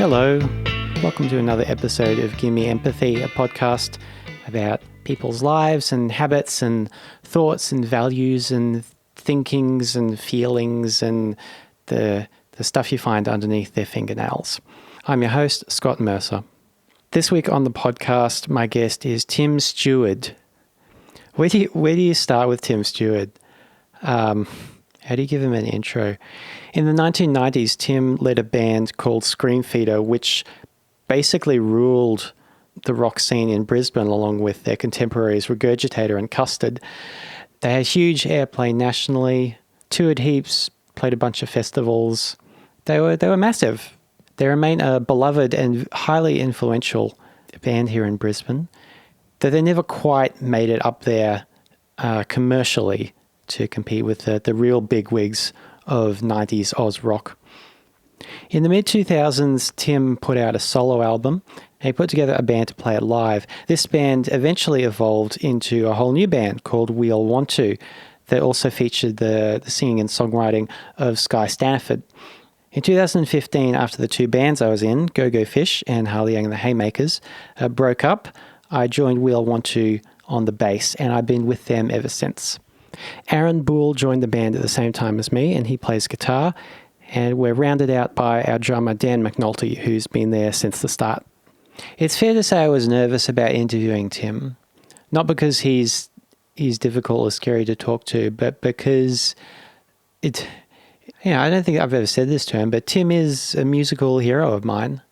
Hello, welcome to another episode of Gimme Empathy, a podcast about people's lives and habits and thoughts and values and thinkings and feelings and the stuff you find underneath their fingernails. I'm your host, Scott Mercer. This week on the podcast, my guest is Tim Steward. Where do you start with Tim Steward? How do you give him an intro? In the 1990s, Tim led a band called Screamfeeder, which basically ruled the rock scene in Brisbane along with their contemporaries Regurgitator and Custard. They had huge airplay nationally, toured heaps, played a bunch of festivals. They were massive. They remain a beloved and highly influential band here in Brisbane, though they never quite made it up there commercially to compete with the real bigwigs of 90s Oz rock. In the mid-2000s, Tim put out a solo album and he put together a band to play it live. This band eventually evolved into a whole new band called We All Want To that also featured the singing and songwriting of Sky Stanford. In 2015, after the two bands I was in, Go Go Fish and Harley Young and the Haymakers, broke up, I joined We All Want To on the bass, and I've been with them ever since. Aaron Boole joined the band at the same time as me, and he plays guitar, and we're rounded out by our drummer Dan McNulty, who's been there since the start. It's fair to say I was nervous about interviewing Tim, not because he's difficult or scary to talk to, but because I don't think I've ever said this to him, but Tim is a musical hero of mine.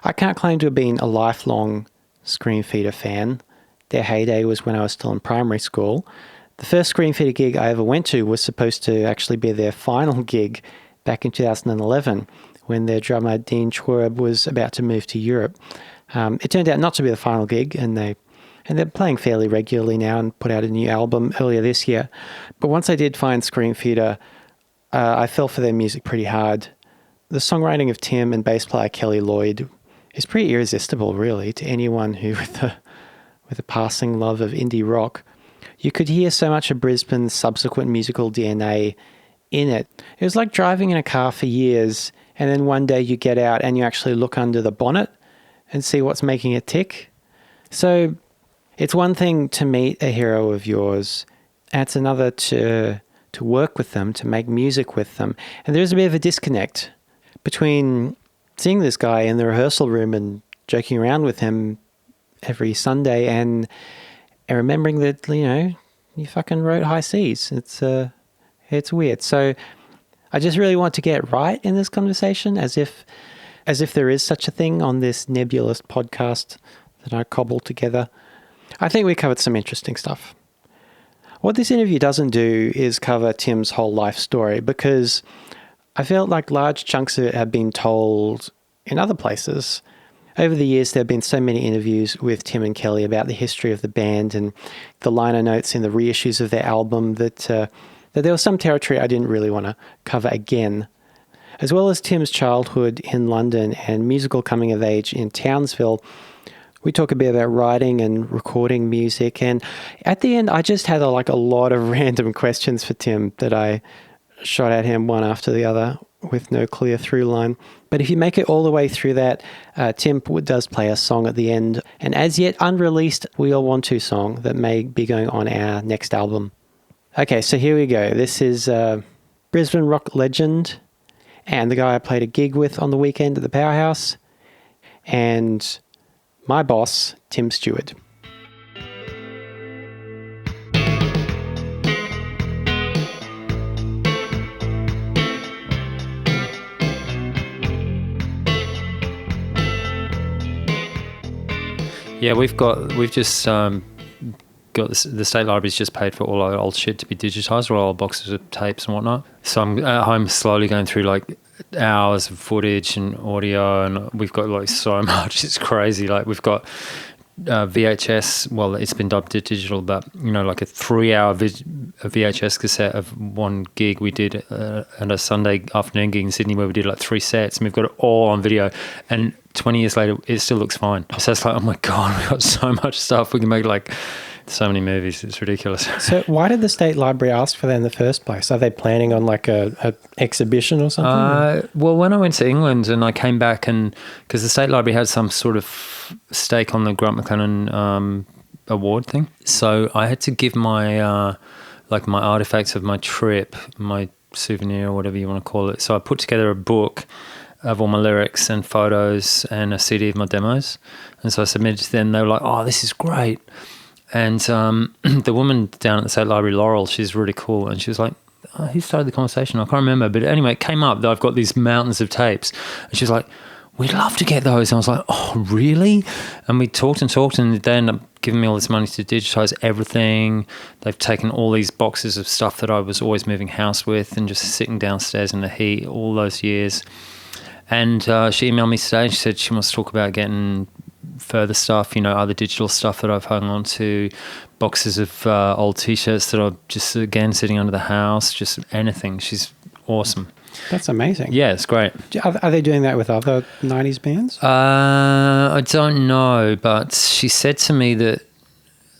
I can't claim to have been a lifelong Screamfeeder fan. Their heyday was when I was still in primary school. The first Screamfeeder gig I ever went to was supposed to actually be their final gig back in 2011 when their drummer Dean Schwerb was about to move to Europe. It turned out not to be the final gig, and they're playing fairly regularly now and put out a new album earlier this year. But once I did find Screamfeeder, I fell for their music pretty hard. The songwriting of Tim and bass player Kelly Lloyd is pretty irresistible, really, to anyone who with a passing love of indie rock. You could hear so much of Brisbane's subsequent musical DNA in it. It was like driving in a car for years, and then one day you get out and you actually look under the bonnet and see what's making it tick. So it's one thing to meet a hero of yours, and it's another to work with them, to make music with them. And there's a bit of a disconnect between seeing this guy in the rehearsal room and joking around with him every Sunday and remembering that, you fucking wrote High Seas. It's weird. So I just really want to get right in this conversation as if there is such a thing on this nebulous podcast that I cobbled together. I think we covered some interesting stuff. What this interview doesn't do is cover Tim's whole life story because I felt like large chunks of it have been told in other places. Over the years, there have been so many interviews with Tim and Kelly about the history of the band and the liner notes in the reissues of their album that there was some territory I didn't really want to cover again. As well as Tim's childhood in London and musical coming of age in Townsville, we talk a bit about writing and recording music. And at the end, I just had a lot of random questions for Tim that I shot at him one after the other with no clear through line. But if you make it all the way through that, Tim does play a song at the end, an as yet unreleased We All Want To song that may be going on our next album. Okay, so here we go. This is Brisbane rock legend and the guy I played a gig with on the weekend at the Powerhouse, and my boss, Tim Steward. Yeah, we've just got the state library's just paid for all our old shit to be digitised, all our old boxes of tapes and whatnot. So I'm at home slowly going through hours of footage and audio, and we've got so much. It's crazy. We've got VHS. Well, it's been dubbed digital, but a 3-hour VHS cassette of one gig we did at a Sunday afternoon gig in Sydney where we did 3 sets, and we've got it all on video. And 20 years later, it still looks fine. So it's oh my God, we've got so much stuff. We can make so many movies. It's ridiculous. So why did the State Library ask for that in the first place? Are they planning on like a exhibition or something? Well, when I went to England and I came back, and because the State Library had some sort of stake on the Grant McLennan award thing, so I had to give my like my artifacts of my trip, my souvenir or whatever you want to call it. So I put together a book of all my lyrics and photos and a CD of my demos. And so I submitted to them. They were like, oh, this is great. And the woman down at the State Library, Laurel, she's really cool. And she was like, who started the conversation? I can't remember. But anyway, it came up that I've got these mountains of tapes. And she was like, we'd love to get those. And I was like, oh, really? And we talked, and they ended up giving me all this money to digitize everything. They've taken all these boxes of stuff that I was always moving house with and just sitting downstairs in the heat all those years. And she emailed me today and she said she wants to talk about getting further stuff, other digital stuff that I've hung on to, boxes of old T-shirts that are just, again, sitting under the house, just anything. She's awesome. That's amazing. Yeah, it's great. Are they doing that with other 90s bands? I don't know, but she said to me that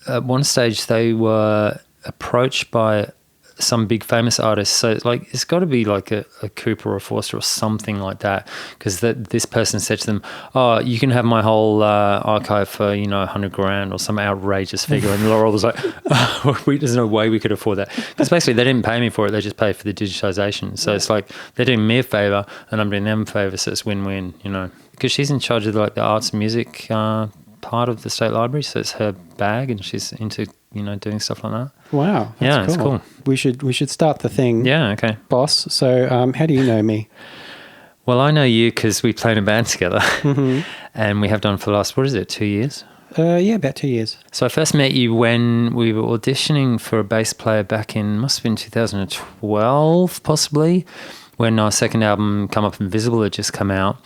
at one stage they were approached by some big famous artists. So it's got to be like a Cooper or a Forster or something like that, because this person said to them, oh, you can have my whole archive for, $100,000 or some outrageous figure. And Laurel was like, there's no way we could afford that. Because basically they didn't pay me for it. They just paid for the digitization. So it's like they're doing me a favor and I'm doing them a favor. So it's win-win, because she's in charge of the arts and music part of the State Library. So it's her bag and she's into, doing stuff like that. Wow. Yeah, it's cool. We should start the thing. Yeah, okay. Boss. So how do you know me? Well, I know you because we played in a band together. Mm-hmm. And we have done for the last, 2 years? Yeah, about 2 years. So I first met you when we were auditioning for a bass player back in, must have been 2012 possibly, when our second album, Come Up Invisible, had just come out.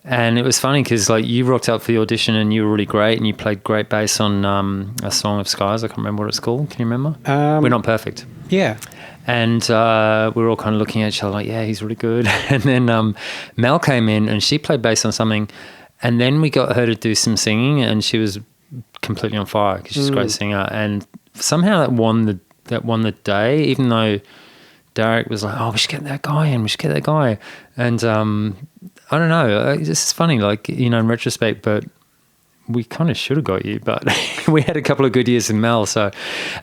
And it was funny because you rocked up for the audition and you were really great and you played great bass on a Song of Skies. I can't remember what it's called. Can you remember? We're Not Perfect. Yeah. And we were all kind of looking at each other like, yeah, he's really good. And then Mel came in and she played bass on something. And then we got her to do some singing and she was completely on fire because she's a great singer. And somehow that won the day, even though Derek was like, oh, we should get that guy in, And I don't know, it's just funny, in retrospect, but we kind of should have got you, but we had a couple of good years in Mel. So,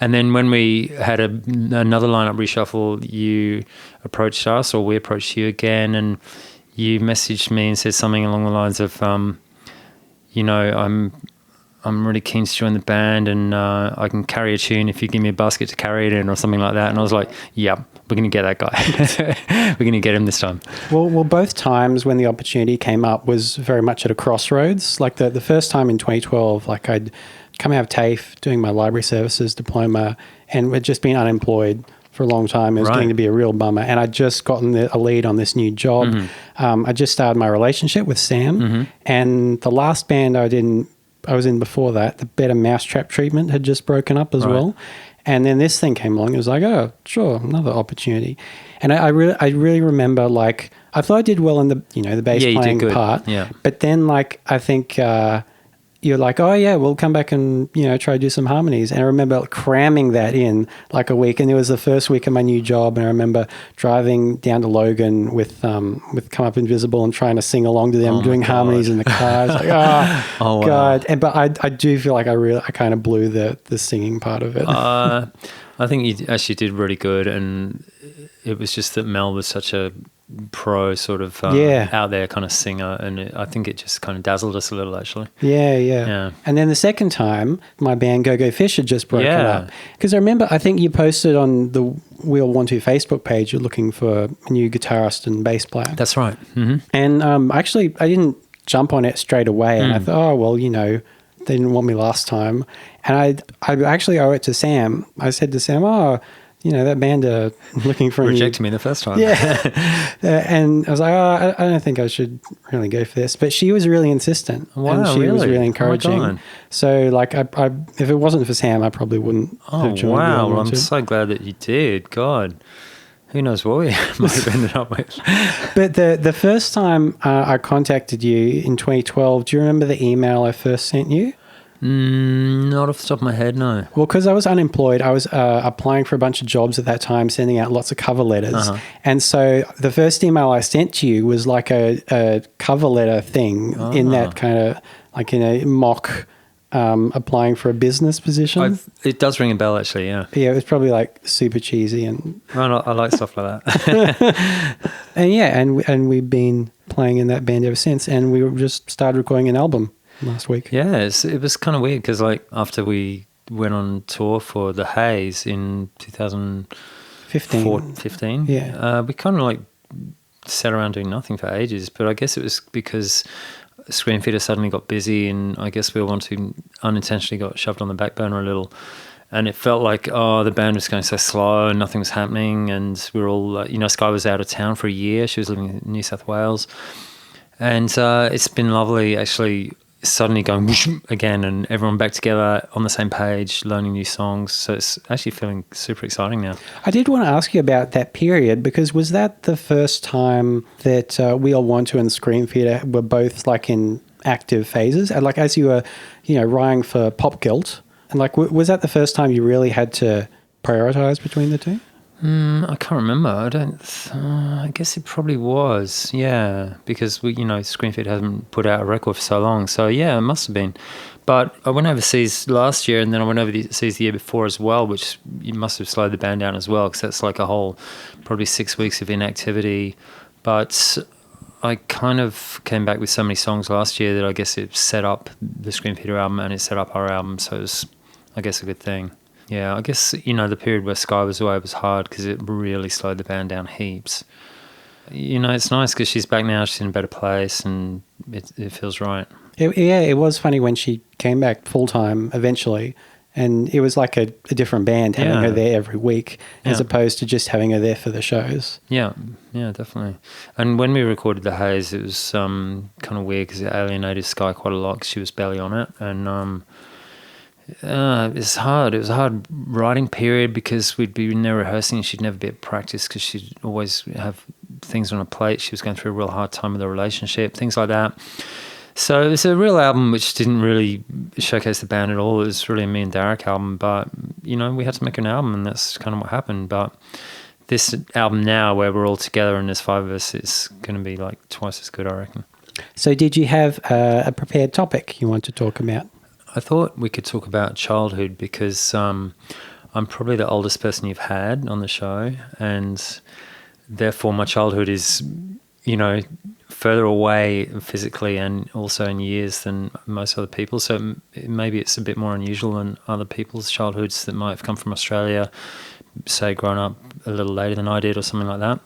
and then when we had another lineup reshuffle, you approached us, or we approached you again, and you messaged me and said something along the lines of, I'm really keen to join the band, and I can carry a tune if you give me a basket to carry it in, or something like that. And I was like, yeah, we're going to get that guy. We're going to get him this time. Well, both times when the opportunity came up was very much at a crossroads. Like the first time in 2012, I'd come out of TAFE doing my library services diploma and had just been unemployed for a long time. It was getting to be a real bummer. And I'd just gotten a lead on this new job. Mm-hmm. I just started my relationship with Sam. Mm-hmm. And the last band I was in before that, the Better Mousetrap Treatment, had just broken up as well. And then this thing came along. It was like, oh, sure, another opportunity. And I really remember, I thought I did well in the bass playing part. Yeah. But then, I think you're like, oh yeah, we'll come back and try to do some harmonies. And I remember cramming that in a week. And it was the first week of my new job. And I remember driving down to Logan with Come Up Invisible and trying to sing along to them, doing harmonies in the car. It's like, oh God. But I do feel like I kind of blew the singing part of it. I think you actually did really good, and it was just that Mel was such a pro sort of out there kind of singer, and I think it just kind of dazzled us a little, actually. Yeah. And then the second time, my band Go Go Fish had just broken up, because I remember, I think you posted on the Wheel 12 Facebook page you're looking for a new guitarist and bass player. That's right. Mm-hmm. And actually I didn't jump on it straight away, and I thought, oh well, they didn't want me last time, and I actually owe it to Sam. I said to Sam, that band are looking for rejected me the first time. Yeah. And I was like, I don't think I should really go for this. But she was really insistent. Wow, and she was really encouraging. Oh, so if it wasn't for Sam, I probably wouldn't have joined. Wow. Well, I'm so glad that you did. God, who knows what we might have ended up with. But the first time I contacted you in 2012, do you remember the email I first sent you? Not off the top of my head, no. Well, because I was unemployed, I was applying for a bunch of jobs at that time, sending out lots of cover letters. Uh-huh. And so the first email I sent to you was like a cover letter thing in that kind of like in a mock applying for a business position. It does ring a bell, actually, yeah. Yeah, it was probably like super cheesy. And I like stuff like that. and we've been playing in that band ever since. And we just started recording an album last week. Yeah, it was kind of weird because like after we went on tour for the Haze in 2015, we kind of like sat around doing nothing for ages. But I guess it was because Screamfeeder suddenly got busy, and I guess we all unintentionally got shoved on the back burner a little. And it felt like, the band was going so slow and nothing was happening. And we were all, Sky was out of town for a year. She was living in New South Wales. And it's been lovely, actually, suddenly going whoosh again and everyone back together on the same page, learning new songs. So it's actually feeling super exciting now. I did want to ask you about that period, because was that the first time that We All Want To and Screamfeeder were both like in active phases? And like as you were, writing for Pop Guilt, and like was that the first time you really had to prioritize between the two? I can't remember. I guess it probably was, yeah, because Screamfeeder hasn't put out a record for so long. So yeah, it must have been. But I went overseas last year, and then I went overseas the year before as well, which you must have slowed the band down as well, because that's like a whole probably 6 weeks of inactivity. But I kind of came back with so many songs last year that I guess it set up the Screamfeeder album and it set up our album. So it was, I guess, a good thing. Yeah, I guess, the period where Sky was away was hard because it really slowed the band down heaps. It's nice because she's back now, she's in a better place, and it feels right. It was funny when she came back full-time eventually, and it was like a different band having her there every week as opposed to just having her there for the shows. Yeah, definitely. And when we recorded The Haze, it was kind of weird because it alienated Sky quite a lot because she was barely on it, and it was hard. It was a hard writing period because we'd be in there rehearsing and she'd never be at practice because she'd always have things on her plate. She was going through a real hard time with her relationship, things like that. So it was a real album which didn't really showcase the band at all. It was really a me and Derek album, but, we had to make an album and that's kind of what happened. But this album now where we're all together and there's 5 of us, it's going to be like twice as good, I reckon. So did you have a prepared topic you want to talk about? I thought we could talk about childhood because I'm probably the oldest person you've had on the show, and therefore my childhood is, further away physically and also in years than most other people. So maybe it's a bit more unusual than other people's childhoods that might have come from Australia, say grown up a little later than I did or something like that.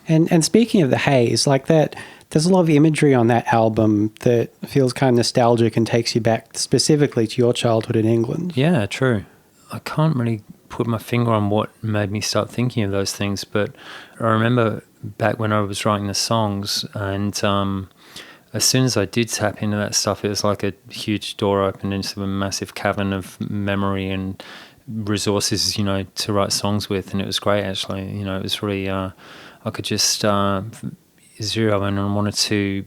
And speaking of the Haze, like that, there's a lot of imagery on that album that feels kind of nostalgic and takes you back specifically to your childhood in England. Yeah, true. I can't really put my finger on what made me start thinking of those things, but I remember back when I was writing the songs, and as soon as I did tap into that stuff, it was like a huge door opened into a massive cavern of memory and resources, to write songs with, and it was great actually. It was really, I could just zero in on 1 or 2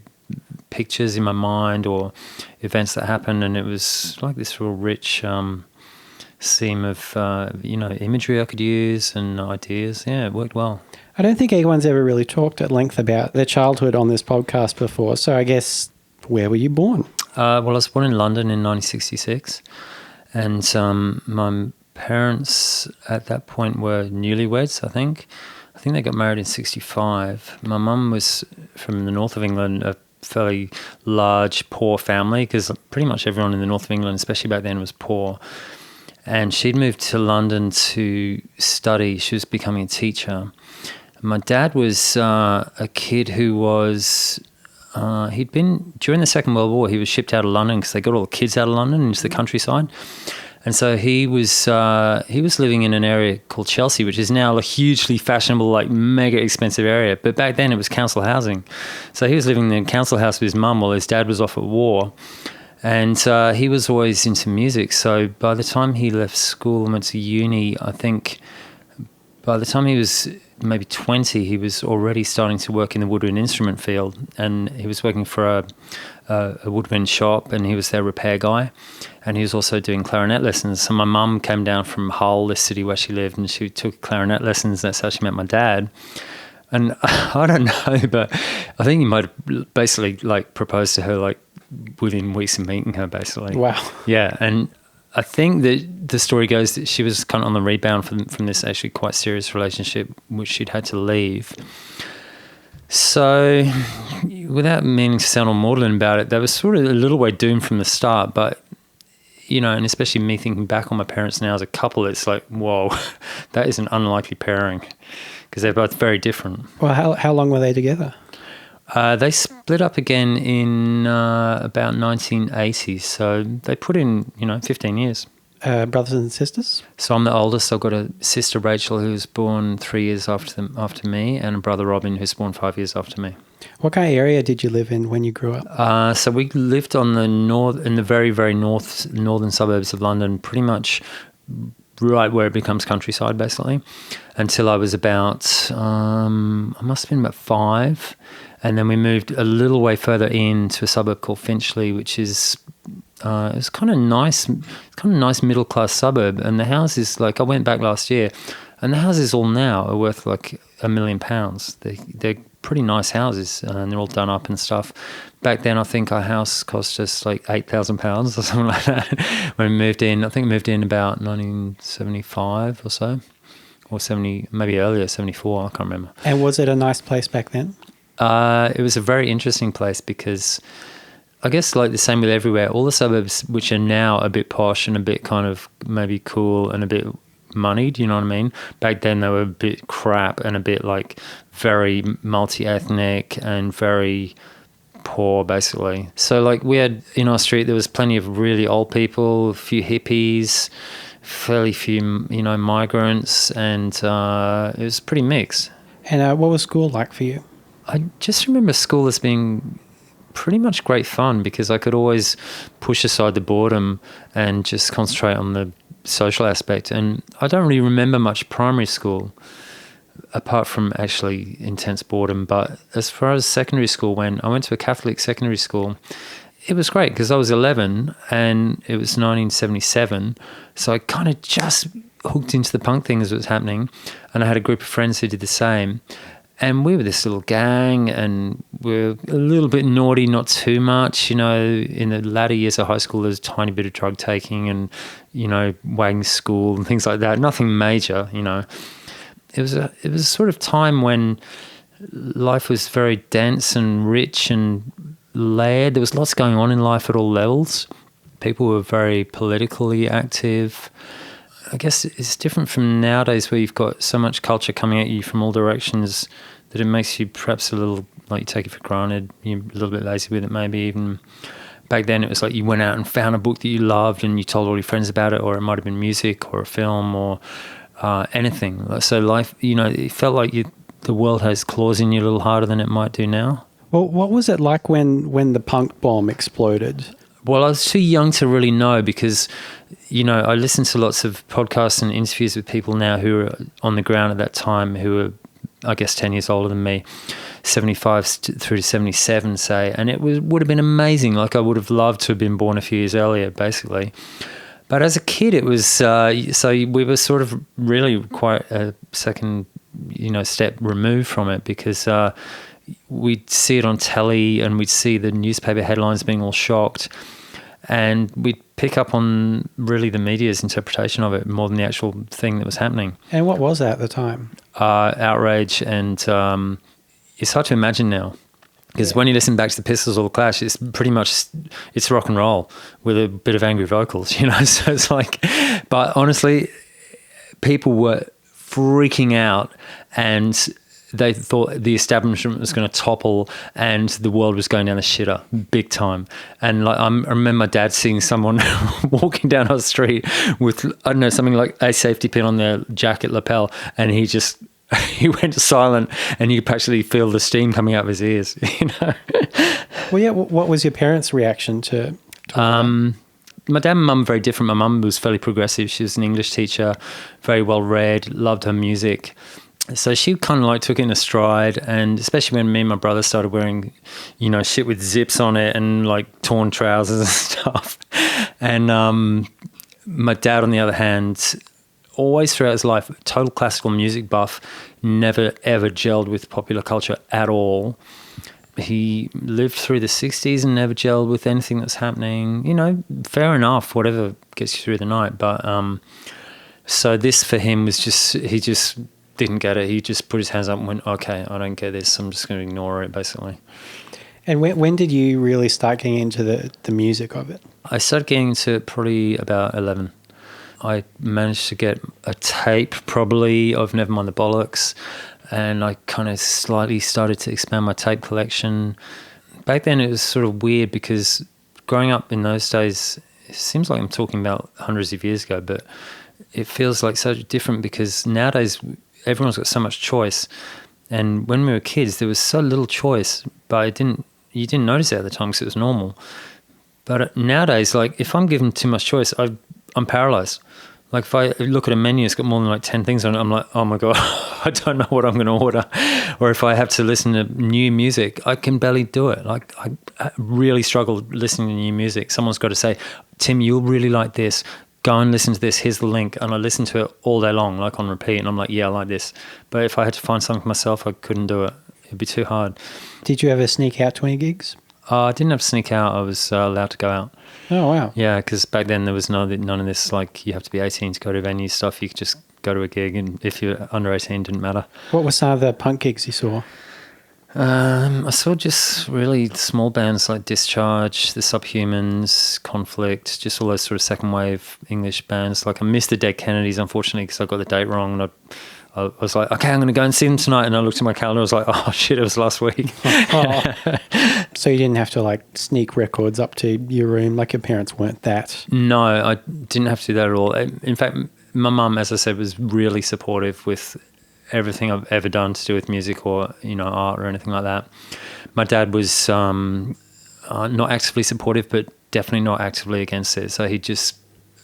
pictures in my mind or events that happened, and it was like this real rich seam of imagery I could use and ideas. Yeah, it worked well. I don't think anyone's ever really talked at length about their childhood on this podcast before, so I guess, where were you born? Well, I was born in London in 1966, and my parents at that point were newlyweds, I think they got married in 65. My mum was from the north of England, a fairly large, poor family, because pretty much everyone in the north of England, especially back then, was poor. And she'd moved to London to study. She was becoming a teacher. My dad was a kid who was... he'd been... During the Second World War, he was shipped out of London because they got all the kids out of London into the countryside. And so he was living in an area called Chelsea, which is now a hugely fashionable, like mega expensive area. But back then it was council housing. So he was living in a council house with his mum while his dad was off at war. And he was always into music. So by the time he left school and went to uni, I think by the time he was maybe 20, he was already starting to work in the woodwind instrument field. And he was working for a woodwind shop, and he was their repair guy. And he was also doing clarinet lessons. So my mum came down from Hull, this city where she lived, and she took clarinet lessons. That's how she met my dad. And I don't know, but I think he might have basically like proposed to her like within weeks of meeting her, basically. Wow. Yeah, and I think that the story goes that she was kind of on the rebound from this actually quite serious relationship, which she'd had to leave. So, without meaning to sound all maudlin about it, they were sort of a little way doomed from the start. But, you know, and especially me thinking back on my parents now as a couple, it's like, whoa, that is an unlikely pairing, because they're both very different. Well, how long were they together? They split up again in about 1980, so they put in, 15 years. Brothers and sisters? So I'm the oldest. I've got a sister, Rachel, who was born 3 years after me, and a brother, Robin, who's born 5 years after me. What kind of area did you live in when you grew up? So we lived on in the very, very northern suburbs of London, pretty much right where it becomes countryside, basically, until I was about, I must have been about 5. And then we moved a little way further in to a suburb called Finchley, which is it was kind of nice. It's kind of nice middle class suburb. And the houses, like I went back last year, and the houses all now are worth like £1 million. They're pretty nice houses, and they're all done up and stuff. Back then, I think our house cost us like £8,000 or something like that when we moved in. I think we moved in about 1975 or so, or 70, maybe earlier, 74. I can't remember. And was it a nice place back then? It was a very interesting place because I guess like the same with everywhere, all the suburbs which are now a bit posh and a bit kind of maybe cool and a bit moneyed, you know what I mean? Back then they were a bit crap and a bit like very multi-ethnic and very poor, basically. So like we had in our street, there was plenty of really old people, a few hippies, fairly few, migrants, and it was pretty mixed. And what was school like for you? I just remember school as being pretty much great fun because I could always push aside the boredom and just concentrate on the social aspect. And I don't really remember much primary school apart from actually intense boredom. But as far as secondary school went, I went to a Catholic secondary school. It was great because I was 11 and it was 1977. So I kind of just hooked into the punk thing as it was happening. And I had a group of friends who did the same. And we were this little gang and we're a little bit naughty, not too much. In the latter years of high school, there was a tiny bit of drug taking and, wagging school and things like that. Nothing major, It was a sort of time when life was very dense and rich and layered. There was lots going on in life at all levels. People were very politically active. I guess it's different from nowadays where you've got so much culture coming at you from all directions that it makes you perhaps a little, like you take it for granted, you're a little bit lazy with it maybe even. Back then it was like you went out and found a book that you loved and you told all your friends about it, or it might have been music or a film or anything. So life, it felt like the world has claws in you a little harder than it might do now. Well, what was it like when the punk bomb exploded? Well, I was too young to really know because, I listened to lots of podcasts and interviews with people now who were on the ground at that time who were, I guess, 10 years older than me, 75 through to 77, say, and it would have been amazing. Like I would have loved to have been born a few years earlier, basically. But as a kid, it was, so we were sort of really quite a second, step removed from it because we'd see it on telly and we'd see the newspaper headlines being all shocked, and we'd pick up on really the media's interpretation of it more than the actual thing that was happening. And what was that at the time? Outrage, and it's hard to imagine now because when you listen back to the Pistols or the Clash, it's pretty much, it's rock and roll with a bit of angry vocals, so it's like, but honestly, people were freaking out and they thought the establishment was going to topple and the world was going down the shitter big time. And like I remember my dad seeing someone walking down our street with, I don't know, something like a safety pin on their jacket lapel, and he went silent and you could actually feel the steam coming out of his ears, Well, yeah, what was your parents' reaction to my dad and mum were very different. My mum was fairly progressive. She was an English teacher, very well read, loved her music. So she kind of like took it in a stride, and especially when me and my brother started wearing, shit with zips on it and like torn trousers and stuff. And my dad, on the other hand, always throughout his life, total classical music buff, never ever gelled with popular culture at all. He lived through the 60s and never gelled with anything that's happening. Fair enough, whatever gets you through the night. But so this for him was he just didn't get it. He just put his hands up and went, okay, I don't get this. I'm just going to ignore it, basically. And when did you really start getting into the music of it? I started getting into it probably about 11. I managed to get a tape probably of Never Mind the Bollocks, and I kind of slightly started to expand my tape collection. Back then it was sort of weird because growing up in those days, it seems like I'm talking about hundreds of years ago, but it feels like so different because nowadays everyone's got so much choice. And when we were kids, there was so little choice, but you didn't notice it at the time because it was normal. But nowadays, like if I'm given too much choice, I'm paralyzed. Like if I look at a menu, it's got more than like 10 things on it. I'm like, oh my God, I don't know what I'm going to order. Or if I have to listen to new music, I can barely do it. Like I really struggle listening to new music. Someone's got to say, Tim, you'll really like this. Go and listen to this. Here's the link. And I listen to it all day long, like on repeat. And I'm like, yeah, I like this. But if I had to find something for myself, I couldn't do it. It'd be too hard. Did you ever sneak out to any gigs? I didn't have to sneak out. I was allowed to go out. Oh, wow. Yeah, because back then there was none of this, like you have to be 18 to go to venue stuff. You could just go to a gig, and if you're under 18, it didn't matter. What were some of the punk gigs you saw? I saw just really small bands like Discharge, The Subhumans, Conflict, just all those sort of second wave English bands. Like I missed the Dead Kennedys, unfortunately, because I got the date wrong, and I was like, okay, I'm going to go and see them tonight. And I looked at my calendar. I was like, oh, shit, it was last week. So you didn't have to like sneak records up to your room, like your parents weren't that? No, I didn't have to do that at all. In fact, my mum, as I said, was really supportive with everything I've ever done to do with music or, art or anything like that. My dad was not actively supportive, but definitely not actively against it. So he just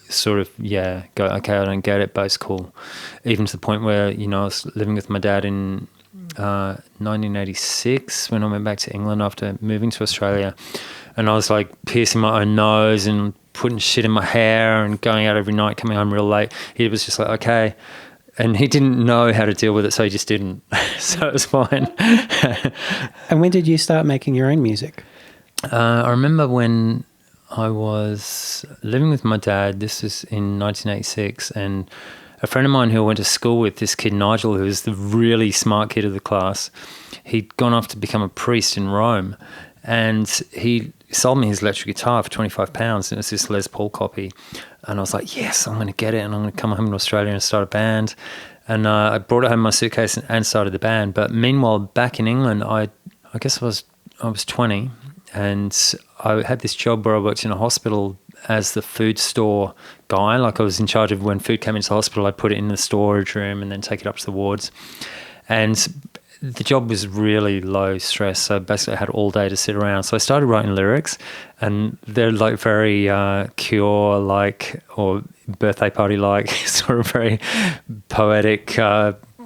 sort of, go, okay, I don't get it, but it's cool. Even to the point where, I was living with my dad in 1986 when I went back to England after moving to Australia. And I was like piercing my own nose and putting shit in my hair and going out every night, coming home real late. He was just like, okay. And he didn't know how to deal with it, so he just didn't. So it was fine. And when did you start making your own music? I remember when I was living with my dad, this was in 1986, and a friend of mine who I went to school with, this kid Nigel, who was the really smart kid of the class, he'd gone off to become a priest in Rome, and he sold me his electric guitar for £25, and it was this Les Paul copy. And I was like, yes, I'm going to get it, and I'm going to come home to Australia and start a band. And I brought it home in my suitcase and started the band. But meanwhile, back in England, I guess I was 20, and I had this job where I worked in a hospital as the food store guy. Like I was in charge of when food came into the hospital, I'd put it in the storage room and then take it up to the wards. And the job was really low stress, so basically I had all day to sit around. So I started writing lyrics, and they're like very Cure-like or birthday party-like, sort of very poetic,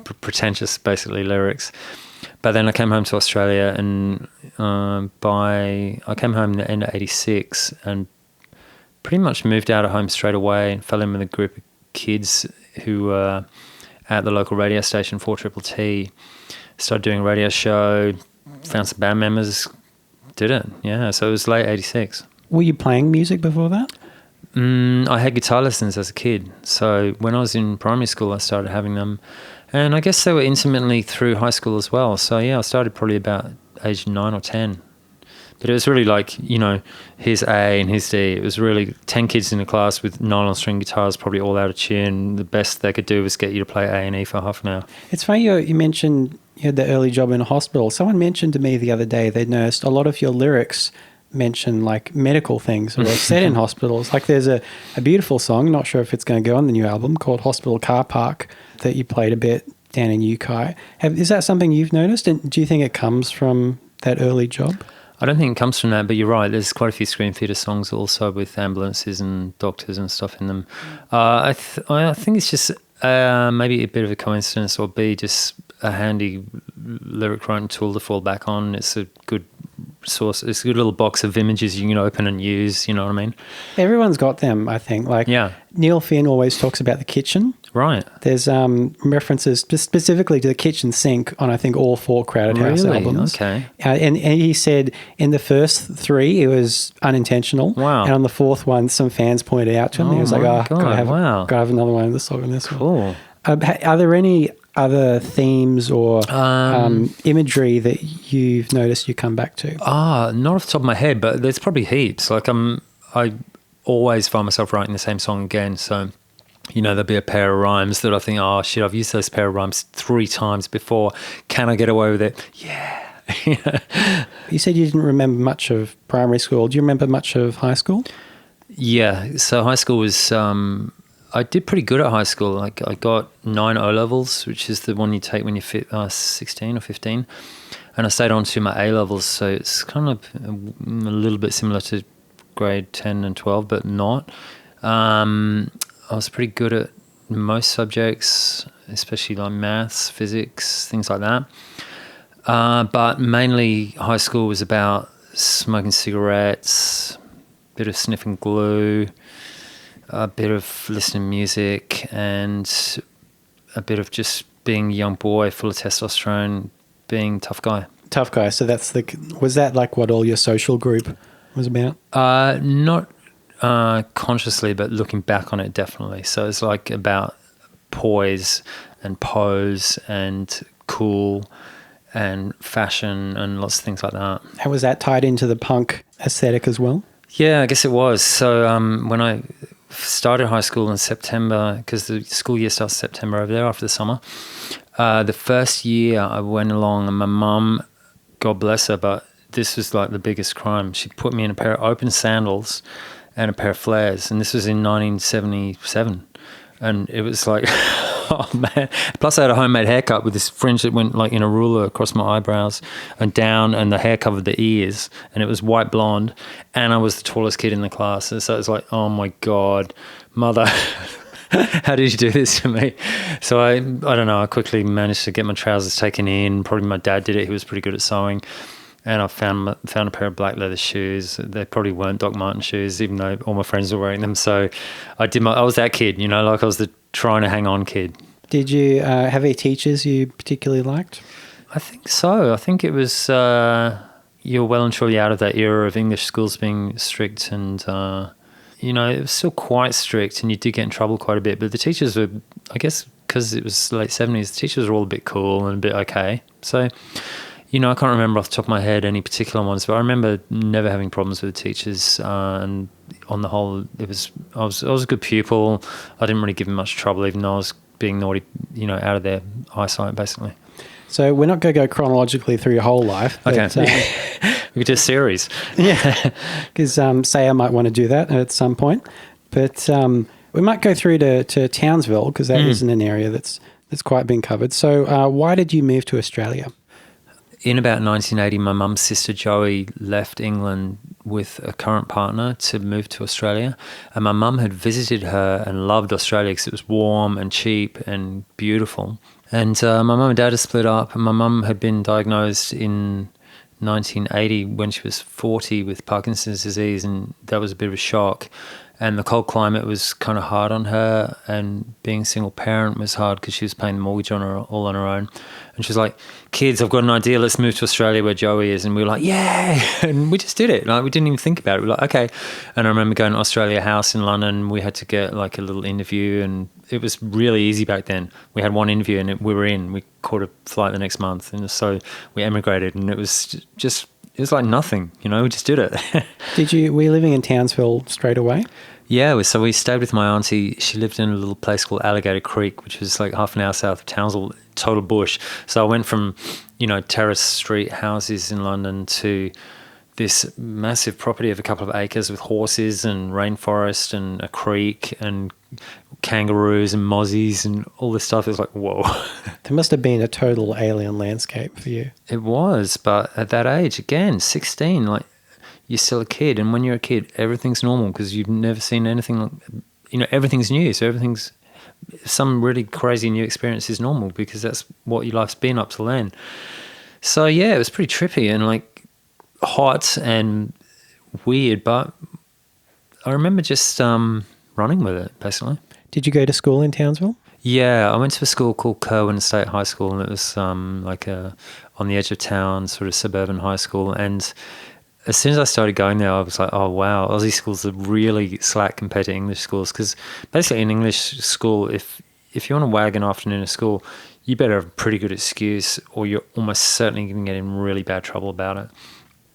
pretentious, basically, lyrics. But then I came home to Australia, and I came home in the end of 86 and pretty much moved out of home straight away and fell in with a group of kids who were at the local radio station, 4TTT. Started doing a radio show, found some band members, did it. Yeah, so it was late 86. Were you playing music before that? I had guitar lessons as a kid. So when I was in primary school, I started having them. And I guess they were intermittently through high school as well. So yeah, I started probably about age 9 or 10. But it was really like, here's A and here's D. It was really 10 kids in a class with nylon string guitars, probably all out of tune. The best they could do was get you to play A and E for half an hour. It's funny you mentioned you had the early job in a hospital. Someone mentioned to me the other day they noticed a lot of your lyrics mention like medical things or set in hospitals. Like there's a beautiful song, not sure if it's going to go on the new album, called Hospital Car Park that you played a bit down in UK. Is that something you've noticed? And do you think it comes from that early job? I don't think it comes from that, but you're right. There's quite a few Screamfeeder songs also with ambulances and doctors and stuff in them. I think it's just maybe a bit of a coincidence, or B, just a handy lyric writing tool to fall back on. It's a good source. It's a good little box of images you can open and use. You know what I mean? Everyone's got them, I think. Like Neil Finn always talks about the kitchen. Right. There's references specifically to the kitchen sink on, I think, all 4 Crowded House albums. Okay. And he said in the first 3 it was unintentional. Wow. And on the 4th one, some fans pointed out to him. He was like, gotta have another one of the song on this one. Cool. Are there any other themes or imagery that you've noticed you come back to? Not off the top of my head, but there's probably heaps. Like I always find myself writing the same song again. So, there'll be a pair of rhymes that I think, oh shit, I've used those pair of rhymes 3 times before. Can I get away with it? Yeah. You said you didn't remember much of primary school. Do you remember much of high school? Yeah. So high school was, I did pretty good at high school. Like I got 9 O-levels, which is the one you take when you're 16 or 15. And I stayed on to my A-levels. So it's kind of a little bit similar to grade 10 and 12, but not. I was pretty good at most subjects, especially like maths, physics, things like that. But mainly high school was about smoking cigarettes, a bit of sniffing glue, a bit of listening to music, and a bit of just being a young boy full of testosterone, being a tough guy. Tough guy. So was that like what all your social group was about? Not consciously, but looking back on it, definitely. So it's like about poise and pose and cool and fashion and lots of things like that. And was that tied into the punk aesthetic as well? Yeah, I guess it was. So when I started high school in September, because the school year starts September over there after the summer, the first year I went along and my mum, God bless her, but this was like the biggest crime. She put me in a pair of open sandals and a pair of flares, and this was in 1977. And it was like, oh man. Plus I had a homemade haircut with this fringe that went like in a ruler across my eyebrows and down, and the hair covered the ears, and it was white blonde, and I was the tallest kid in the class. And so it was like, oh my God, mother, how did you do this to me? So I don't know, I quickly managed to get my trousers taken in. Probably my dad did it. He was pretty good at sewing. And I found a pair of black leather shoes. They probably weren't Doc Marten shoes, even though all my friends were wearing them. So I was that kid, like I was the trying to hang on kid. Did you have any teachers you particularly liked? I think so. I think it was, you're well and truly out of that era of English schools being strict, and, it was still quite strict, and you did get in trouble quite a bit. But the teachers were, I guess, because it was late 70s, the teachers were all a bit cool and a bit okay. So, I can't remember off the top of my head any particular ones, but I remember never having problems with the teachers. And on the whole, I was a good pupil. I didn't really give them much trouble, even though I was being naughty, out of their eyesight, basically. So we're not going to go chronologically through your whole life. But, okay. We could do a series. Yeah, because Saya might want to do that at some point. But we might go through to Townsville, because that isn't an area that's quite been covered. So why did you move to Australia? In about 1980, my mum's sister Joey left England with a current partner to move to Australia. And my mum had visited her and loved Australia because it was warm and cheap and beautiful. And my mum and dad had split up, and my mum had been diagnosed in 1980 when she was 40 with Parkinson's disease, and that was a bit of a shock. And the cold climate was kind of hard on her, and being a single parent was hard because she was paying the mortgage all on her own. And she was like, kids, I've got an idea, let's move to Australia where Joey is. And we were like, yay! And we just did it. Like, we didn't even think about it. We were like, okay. And I remember going to Australia House in London. We had to get like a little interview, and it was really easy back then. We had one interview and we were in. We caught a flight the next month. And so we emigrated, and it was just, it was like nothing, we just did it. Were you living in Townsville straight away? Yeah, so we stayed with my auntie. She lived in a little place called Alligator Creek, which was like half an hour south of Townsville, total bush. So I went from, terrace street houses in London to this massive property of a couple of acres with horses and rainforest and a creek and kangaroos and mozzies and all this stuff. It was like, whoa. There must have been a total alien landscape for you. It was, but at that age, again, 16, like, you're still a kid, and when you're a kid, everything's normal because you've never seen anything. Everything's new, so everything's some really crazy new experience is normal because that's what your life's been up till then. So yeah, it was pretty trippy and like hot and weird, but I remember just running with it basically. Did you go to school in Townsville? Yeah, I went to a school called Kerwin State High School, and it was like on the edge of town, sort of suburban high school. And as soon as I started going there, I was like, oh, wow, Aussie schools are really slack compared to English schools. Because basically in English school, if you want to wag an afternoon at school, you better have a pretty good excuse or you're almost certainly going to get in really bad trouble about it.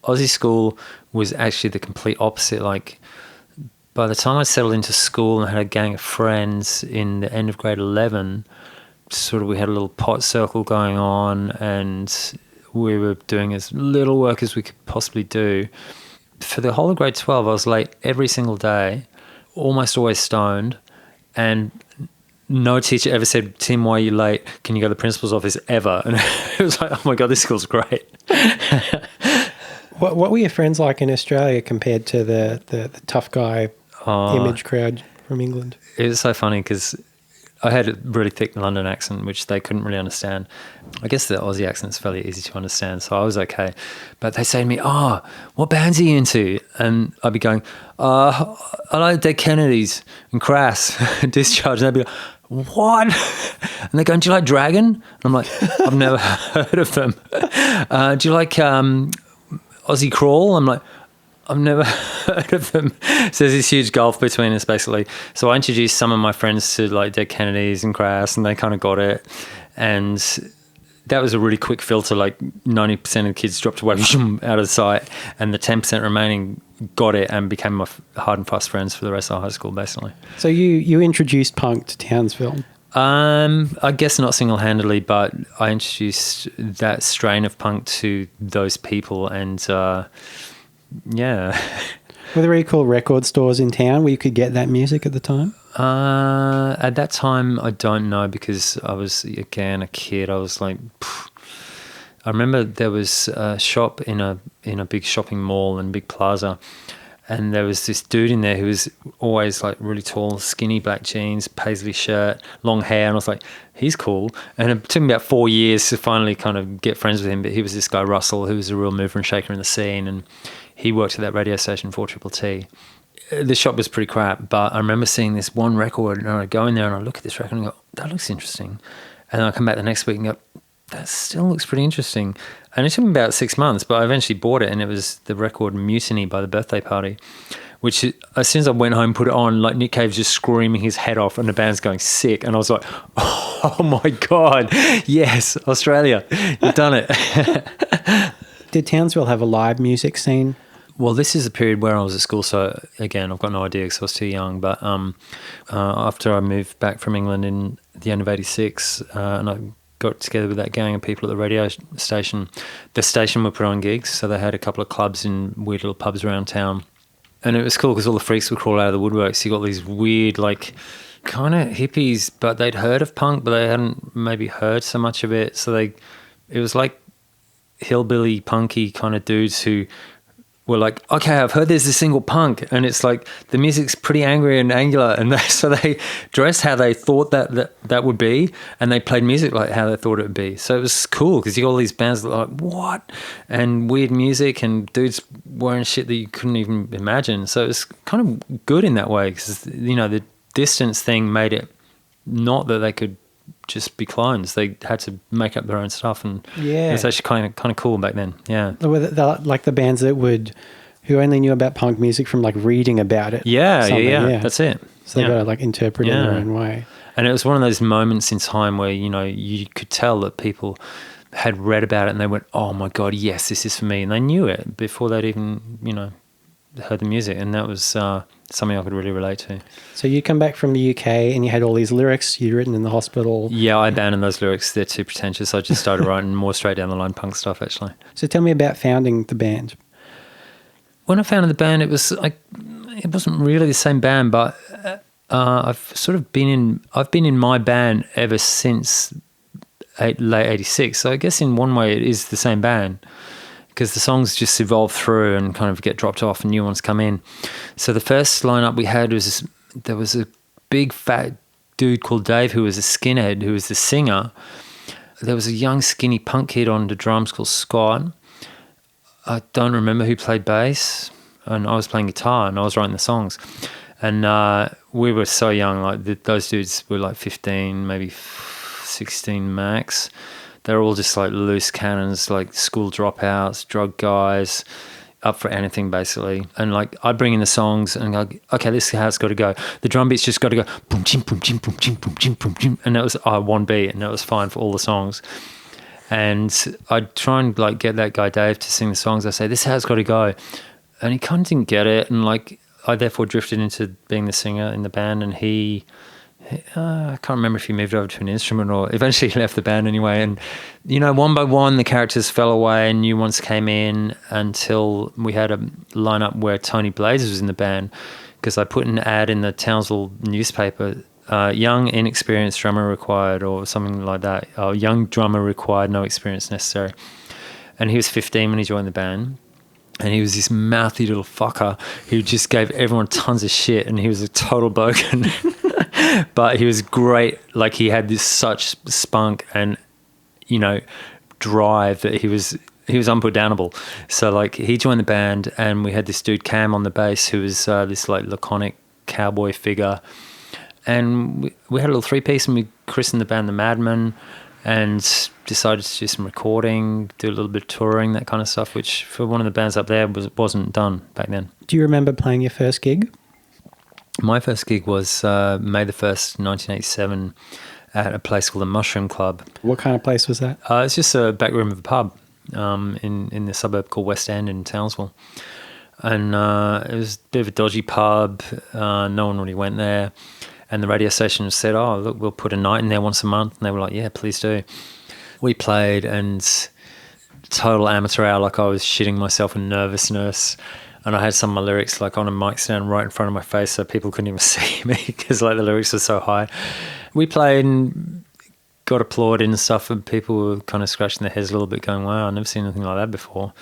Aussie school was actually the complete opposite. Like, by the time I settled into school and had a gang of friends in the end of grade 11, sort of we had a little pot circle going on and we were doing as little work as we could possibly do. For the whole of grade 12, I was late every single day, almost always stoned, and no teacher ever said, Tim, why are you late? Can you go to the principal's office ever? And it was like, oh my God, this school's great. What were your friends like in Australia compared to the tough guy image crowd from England? It was so funny because I had a really thick London accent, which they couldn't really understand. I guess the Aussie accent's fairly easy to understand, so I was okay. But they say to me, what bands are you into? And I'd be going, I like Dead Kennedys and Crass and Discharge. And they'd be like, what? And they're going, do you like Dragon? And I'm like, I've never heard of them. Do you like Aussie Crawl? I'm like, I've never heard of them. So there's this huge gulf between us, basically. So I introduced some of my friends to like Dead Kennedys and Crass, and they kind of got it. And that was a really quick filter. Like 90% of the kids dropped away out of sight, and the 10% remaining got it and became my hard and fast friends for the rest of high school, basically. So you introduced punk to Townsville? I guess not single-handedly, but I introduced that strain of punk to those people, and yeah. Were there any cool record stores in town where you could get that music at the time? At that time, I don't know because I was, again, a kid. I was like, I remember there was a shop in a big shopping mall and big plaza, and there was this dude in there who was always like really tall, skinny black jeans, paisley shirt, long hair, and I was like, he's cool. And it took me about 4 years to finally kind of get friends with him, but he was this guy, Russell, who was a real mover and shaker in the scene, and he worked at that radio station, 4TTT. The shop was pretty crap, but I remember seeing this one record, and I go in there and I look at this record and I go, that looks interesting. And then I come back the next week and go, that still looks pretty interesting. And it took me about 6 months, but I eventually bought it, and it was the record Mutiny by the Birthday Party, which as soon as I went home, put it on, like Nick Cave's just screaming his head off and the band's going sick. And I was like, oh my God, yes, Australia, you've done it. Did Townsville have a live music scene? Well, this is a period where I was at school, so again, I've got no idea because I was too young. But after I moved back from England in the end of '86, and I got together with that gang of people at the radio station, the station would put on gigs, so they had a couple of clubs in weird little pubs around town. And it was cool because all the freaks would crawl out of the woodworks. You got these weird, like, kind of hippies, but they'd heard of punk, but they hadn't maybe heard so much of it. So it was like hillbilly punky kind of dudes who were like, okay, I've heard there's this single punk, and it's like the music's pretty angry and angular, and so they dressed how they thought that would be, and they played music like how they thought it would be. So it was cool because you got all these bands that were like, what? And weird music and dudes wearing shit that you couldn't even imagine. So it was kind of good in that way because, you know, the distance thing made it not that they could just be clones. They had to make up their own stuff, and it was actually kind of cool back then. Yeah, like the bands who only knew about punk music from like reading about it. Yeah. That's it. So they got to like interpret it in their own way. And it was one of those moments in time where, you know, you could tell that people had read about it and they went, oh my God, yes, this is for me, and they knew it before they'd even, you know, heard the music, and that was something I could really relate to. So you come back from the UK and you had all these lyrics you'd written in the hospital. Yeah, I abandoned those lyrics. They're too pretentious. I just started writing more straight down the line punk stuff, actually. So tell me about founding the band. When I founded the band, it was like, it wasn't really the same band, but I've been in my band ever since late '86. So I guess in one way it is the same band, because the songs just evolve through and kind of get dropped off and new ones come in. So the first lineup we had was, there was a big fat dude called Dave who was a skinhead, who was the singer. There was a young skinny punk kid on the drums called Scott. I don't remember who played bass, and I was playing guitar and I was writing the songs. And we were so young, like those dudes were like 15, maybe 16 max. They were all just like loose cannons, like school dropouts, drug guys, up for anything basically. And like I'd bring in the songs and go, okay, this is how it's got to go. The drum beat's just got to go boom, chim, boom, chim, boom, chim, boom, chim, boom, chim. And that was one beat, and that was fine for all the songs. And I'd try and like get that guy Dave to sing the songs. I say, this is how it's got to go. And he kind of didn't get it. And like I therefore drifted into being the singer in the band, and I can't remember if he moved over to an instrument or eventually he left the band anyway. And, you know, one by one, the characters fell away and new ones came in until we had a lineup where Tony Blazers was in the band, because I put an ad in the Townsville newspaper, young, inexperienced drummer required, or something like that. Young drummer required, no experience necessary. And he was 15 when he joined the band. And he was this mouthy little fucker who just gave everyone tons of shit, and he was a total bogan. But he was great. Like, he had this such spunk and, you know, drive that he was unputdownable. So like he joined the band, and we had this dude Cam on the bass who was this like laconic cowboy figure. And we had a little three-piece, and we christened the band the Madmen, and decided to do some recording, do a little bit of touring, that kind of stuff, which for one of the bands up there wasn't done back then. Do you remember playing your first gig? My first gig was May the 1st, 1987, at a place called the Mushroom Club. What kind of place was that? It's just a back room of a pub in the suburb called West End in Townsville. And it was a bit of a dodgy pub. No one really went there. And the radio station said, oh, look, we'll put a night in there once a month. And they were like, yeah, please do. We played, and total amateur hour, like I was shitting myself in nervousness. And I had some of my lyrics like on a mic stand right in front of my face, so people couldn't even see me because like the lyrics were so high. We played and got applauded and stuff, and people were kind of scratching their heads a little bit going, wow, I've never seen anything like that before.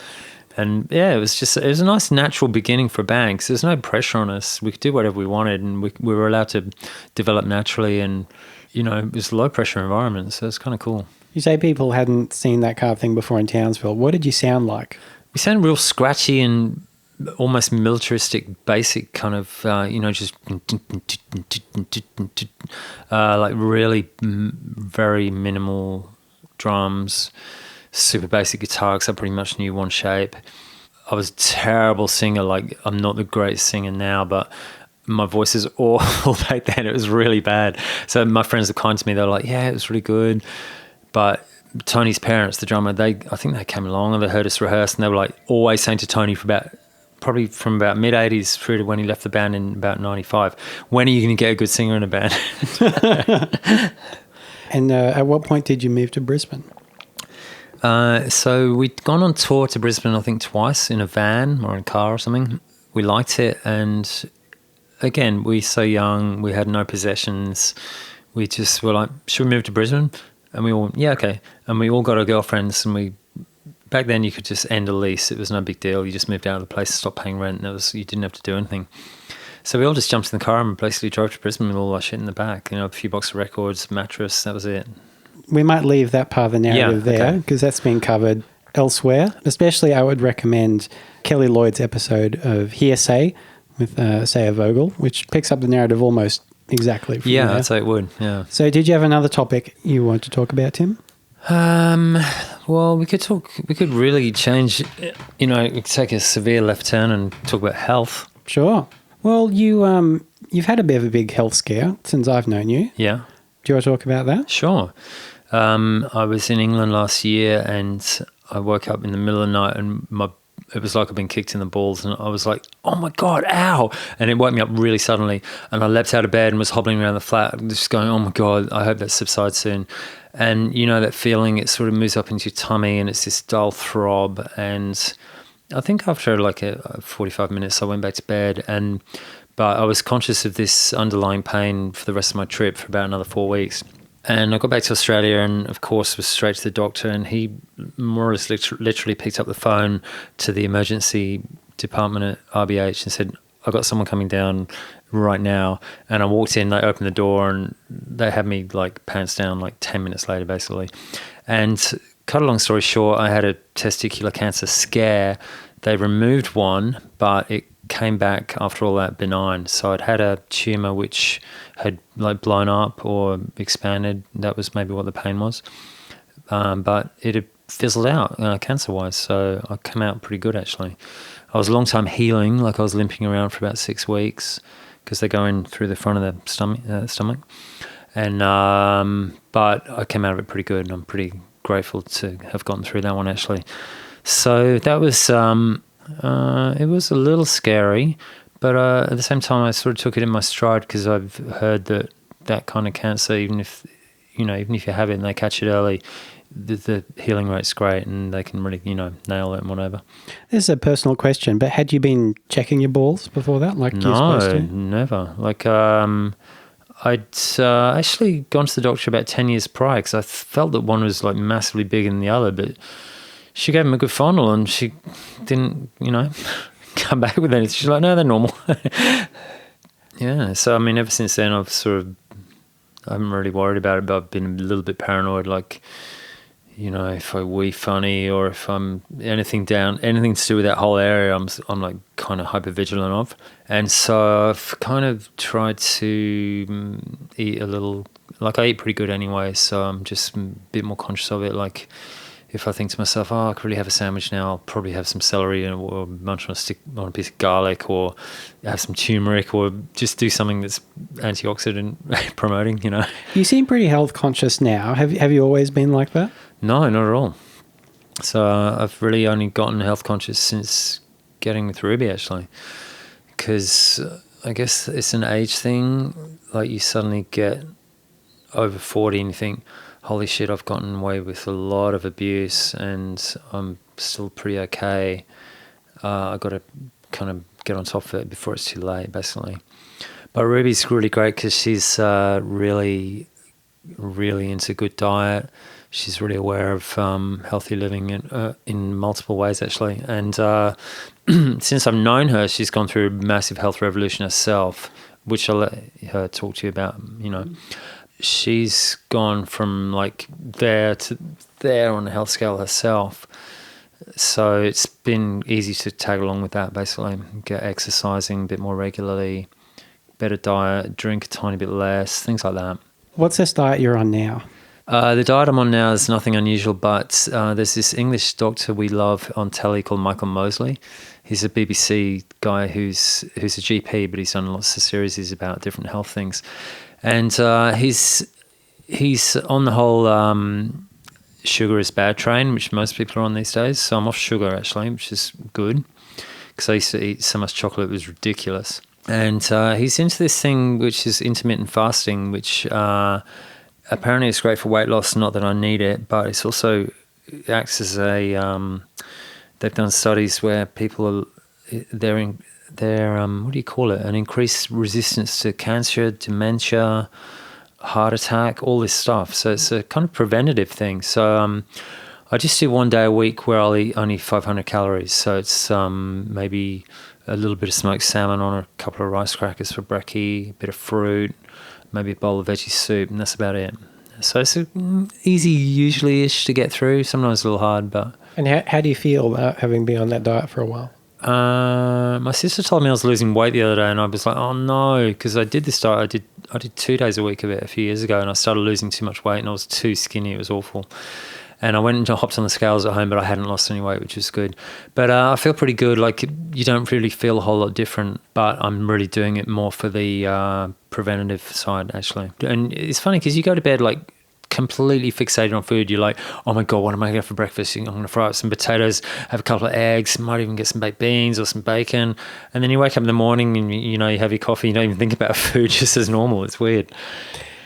And yeah, it was a nice natural beginning for a band, because there's no pressure on us. We could do whatever we wanted, and we were allowed to develop naturally, and, you know, it was a low pressure environment, so it's kind of cool. You say people hadn't seen that kind of thing before in Townsville. What did you sound like? We sounded real scratchy and almost militaristic, basic kind of, you know, just like really very minimal drums, super basic guitar, because I pretty much knew one shape. I was a terrible singer. Like, I'm not the greatest singer now, but my voice is awful back then. It was really bad. So my friends were kind to me. They were like, yeah, it was really good. But Tony's parents, the drummer, I think they came along and they heard us rehearse, and they were like always saying to Tony probably from about mid-80s through to when he left the band in about 95, when are you going to get a good singer in a band? And at what point did you move to Brisbane? So we'd gone on tour to Brisbane, I think twice, in a van or in a car or something. We liked it, and again, we were so young, we had no possessions. We just were like, should we move to Brisbane? And we all, yeah, okay. And we all got our girlfriends, and back then you could just end a lease. It was no big deal. You just moved out of the place, stopped paying rent, and you didn't have to do anything. So we all just jumped in the car and basically drove to Brisbane with all our shit in the back. You know, a few boxes of records, mattress, that was it. We might leave that part of the narrative there, because that's been covered elsewhere. Especially I would recommend Kelly Lloyd's episode of Hearsay with Saya Vogel, which picks up the narrative almost exactly from there. I'd say it would, yeah. So did you have another topic you want to talk about, Tim? Well, we could really change, you know, take a severe left turn and talk about health. Sure. Well, you've had a bit of a big health scare since I've known you. Yeah. Do you want to talk about that? Sure. I was in England last year, and I woke up in the middle of the night, and it was like I'd been kicked in the balls, and I was like, oh my God, ow. And it woke me up really suddenly, and I leapt out of bed and was hobbling around the flat, just going, oh my God, I hope that subsides soon. And you know that feeling, it sort of moves up into your tummy, and it's this dull throb. And I think after like 45 minutes, I went back to bed, but I was conscious of this underlying pain for the rest of my trip for about another 4 weeks. And I got back to Australia, and of course was straight to the doctor, and he more or less literally picked up the phone to the emergency department at RBH and said, I got someone coming down right now. And I walked in, they opened the door and they had me like pants down like 10 minutes later, basically. And cut a long story short, I had a testicular cancer scare. They removed one, but it came back after all that benign. So I'd had a tumor which had like blown up or expanded. That was maybe what the pain was. But it had fizzled out cancer-wise. So I came out pretty good, actually. I was a long time healing, like I was limping around for about 6 weeks because they go in through the front of the stomach. And but I came out of it pretty good, and I'm pretty grateful to have gotten through that one, actually. So that was, it was a little scary, but at the same time I sort of took it in my stride because I've heard that kind of cancer, even if you have it and they catch it early, the healing rate's great and they can really, nail it and whatever. This is a personal question, but had you been checking your balls before that, like you're supposed to? No, never. Like, I'd actually gone to the doctor about 10 years prior because I felt that one was like massively bigger than the other, but she gave him a good fondle and she didn't, come back with anything. She's like, no, they're normal. Yeah, so I mean, ever since then I haven't really worried about it, but I've been a little bit paranoid, like, if I wee funny or if I'm anything to do with that whole area, I'm like kind of hyper vigilant of. And so I've kind of tried to eat a little, like I eat pretty good anyway, so I'm just a bit more conscious of it. Like if I think to myself, I could really have a sandwich now, I'll probably have some celery or munch on a piece of garlic or have some turmeric or just do something that's antioxidant promoting, You seem pretty health conscious now. Have you always been like that? No, not at all. So I've really only gotten health conscious since getting with Ruby, actually, because I guess it's an age thing. Like you suddenly get over 40 and you think, holy shit, I've gotten away with a lot of abuse and I'm still pretty okay. I've got to kind of get on top of it before it's too late, basically. But Ruby's really great because she's really, really into good diet. She's really aware of healthy living in multiple ways, actually. And since I've known her, she's gone through a massive health revolution herself, which I'll let her talk to you about, She's gone from like there to there on the health scale herself. So it's been easy to tag along with that, basically. Get exercising a bit more regularly, better diet, drink a tiny bit less, things like that. What's this diet you're on now? The diet I'm on now is nothing unusual, but there's this English doctor we love on telly called Michael Mosley. He's a BBC guy who's a GP, but he's done lots of series about different health things. And he's on the whole sugar is bad train, which most people are on these days. So I'm off sugar, actually, which is good because I used to eat so much chocolate it was ridiculous. And he's into this thing which is intermittent fasting, which apparently it's great for weight loss. Not that I need it, but it's also it acts as a they've done studies where people are they're what do you call it? An increased resistance to cancer, dementia, heart attack, all this stuff. So it's a kind of preventative thing. So I just do 1 day a week where I'll eat only 500 calories. So it's maybe a little bit of smoked salmon on a couple of rice crackers for brekkie, a bit of fruit, maybe a bowl of veggie soup, and that's about it. So it's easy usually-ish to get through, sometimes a little hard. But And how do you feel about having been on that diet for a while? My sister told me I was losing weight the other day and I was like, oh no, because I did this diet. I did 2 days a week of it a few years ago and I started losing too much weight and I was too skinny. It was awful. And I went and hopped on the scales at home, but I hadn't lost any weight, which was good. But I feel pretty good. Like you don't really feel a whole lot different, but I'm really doing it more for the preventative side, actually. And it's funny because you go to bed like completely fixated on food. You're like, oh my God, what am I going to have for breakfast? I'm going to fry up some potatoes, have a couple of eggs, might even get some baked beans or some bacon. And then you wake up in the morning and you have your coffee. You don't even think about food, just as normal. It's weird.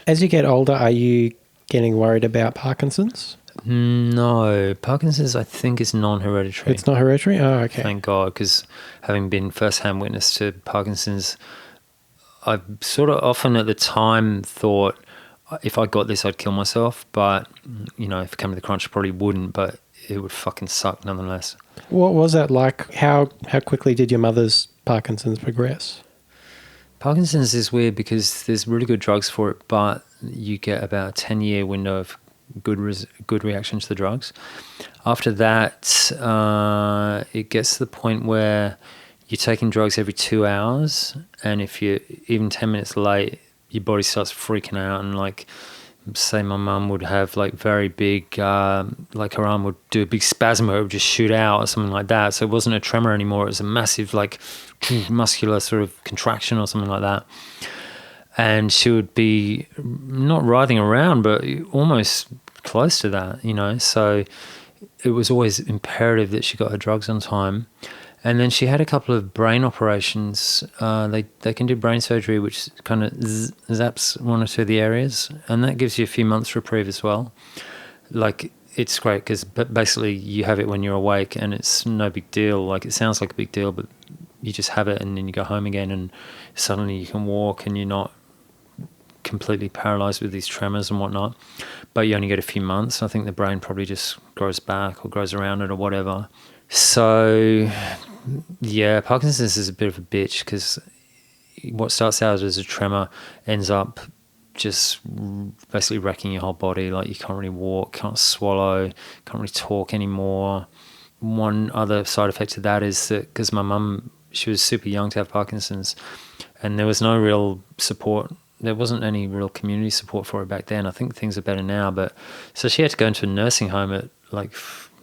As you get older, are you getting worried about Parkinson's? No, Parkinson's I think is non-hereditary. It's not hereditary? Oh, okay. Thank God, because having been first-hand witness to Parkinson's, I sort of often at the time thought if I got this I'd kill myself, but if it came to the crunch I probably wouldn't, but it would fucking suck nonetheless. What was that like? How quickly did your mother's Parkinson's progress? Parkinson's is weird because there's really good drugs for it, but you get about a 10-year window of good reaction to the drugs. After that, it gets to the point where you're taking drugs every 2 hours, and if you're even 10 minutes late, your body starts freaking out. And like, say my mum would have like very big, like her arm would do a big spasm where it would just shoot out or something like that. So it wasn't a tremor anymore. It was a massive like muscular sort of contraction or something like that. And she would be not writhing around, but almost close to that, you know. So it was always imperative that she got her drugs on time. And then she had a couple of brain operations. They can do brain surgery, which kind of zaps one or two of the areas, and that gives you a few months reprieve as well. Like, it's great because basically you have it when you're awake, and it's no big deal. Like, it sounds like a big deal, but you just have it, and then you go home again, and suddenly you can walk, and you're not completely paralyzed with these tremors and whatnot. But you only get a few months. I think the brain probably just grows back or grows around it or whatever. So, yeah, Parkinson's is a bit of a bitch because what starts out as a tremor ends up just basically wrecking your whole body. Like, you can't really walk, can't swallow, can't really talk anymore. One other side effect of that is that because my mum, she was super young to have Parkinson's, and there was no real support. There wasn't any real community support for her back then. I think things are better now, but so she had to go into a nursing home at like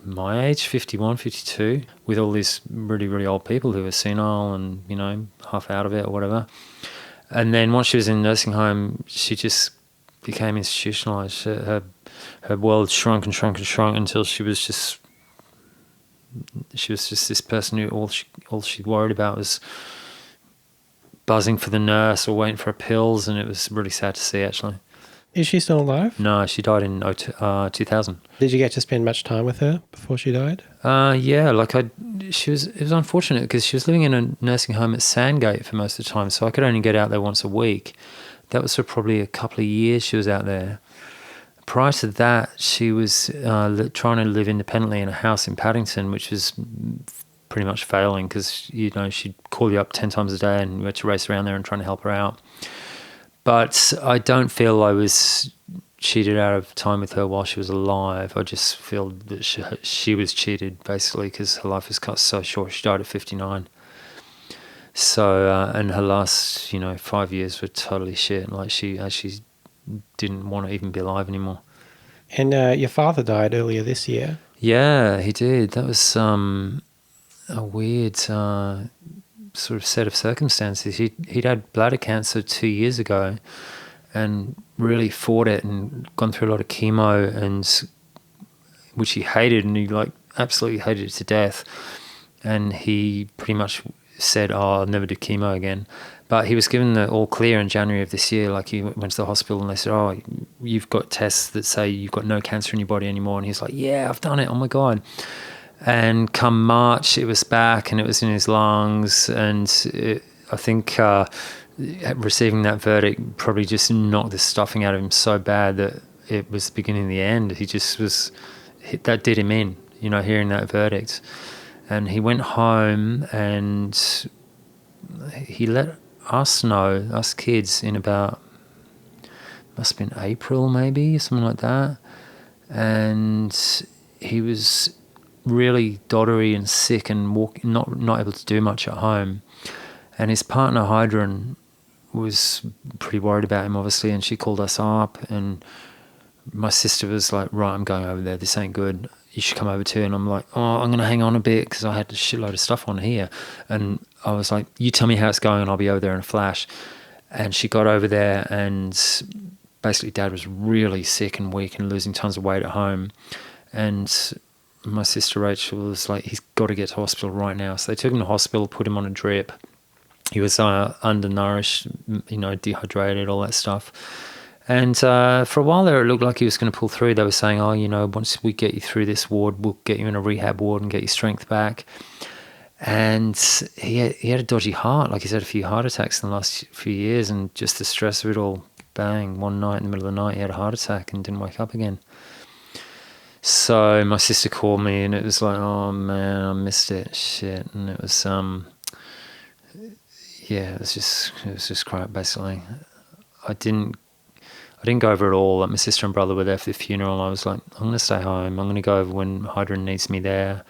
my age, 51, 52, with all these really, really old people who were senile and, you know, half out of it or whatever. And then once she was in nursing home, she just became institutionalized. Her world shrunk and shrunk and shrunk until she was just this person who all she worried about was buzzing for the nurse or waiting for her pills, and it was really sad to see, actually. Is she still alive? No, she died in 2000. Did you get to spend much time with her before she died? Yeah, like it was unfortunate because she was living in a nursing home at Sandgate for most of the time, so I could only get out there once a week. That was for probably a couple of years she was out there. Prior to that, she was trying to live independently in a house in Paddington, which was pretty much failing because, you know, she'd call you up 10 times a day and you had to race around there and trying to help her out. But I don't feel I was cheated out of time with her while she was alive. I just feel that she was cheated, basically, because her life was cut so short. She died at 59. So, and her last, 5 years were totally shit. Like, she actually didn't want to even be alive anymore. And your father died earlier this year. Yeah, he did. That was a weird sort of set of circumstances. He'd had bladder cancer 2 years ago and really fought it and gone through a lot of chemo, and which he hated, and he absolutely hated it to death. And he pretty much said, I'll never do chemo again. But he was given the all clear in January of this year. Like, he went to the hospital and they said, you've got tests that say you've got no cancer in your body anymore. And he's like, yeah, I've done it. Oh my God. And come March, it was back and it was in his lungs. And I think receiving that verdict probably just knocked the stuffing out of him so bad that it was the beginning of the end. He just that did him in, hearing that verdict. And he went home and he let us know, us kids, in about, must have been April maybe, something like that. And he was really doddery and sick and not able to do much at home. And his partner, Hydron, was pretty worried about him, obviously, and she called us up, and my sister was like, right, I'm going over there, this ain't good, you should come over too. And I'm like, I'm going to hang on a bit because I had a shitload of stuff on here. And I was like, you tell me how it's going and I'll be over there in a flash. And she got over there, and basically Dad was really sick and weak and losing tons of weight at home. And my sister Rachel was like, he's got to get to hospital right now. So they took him to hospital, put him on a drip. He was undernourished, dehydrated, all that stuff. And for a while there, it looked like he was going to pull through. They were saying, once we get you through this ward, we'll get you in a rehab ward and get your strength back. And he had a dodgy heart. Like, he's had a few heart attacks in the last few years, and just the stress of it all, bang, one night in the middle of the night, he had a heart attack and didn't wake up again. So my sister called me, and it was like, oh man, I missed it, shit. And it was, yeah, it was just crap basically. I didn't go over at all. Like my sister and brother were there for the funeral. I was like, I'm going to stay home. I'm going to go over when Hydra needs me there.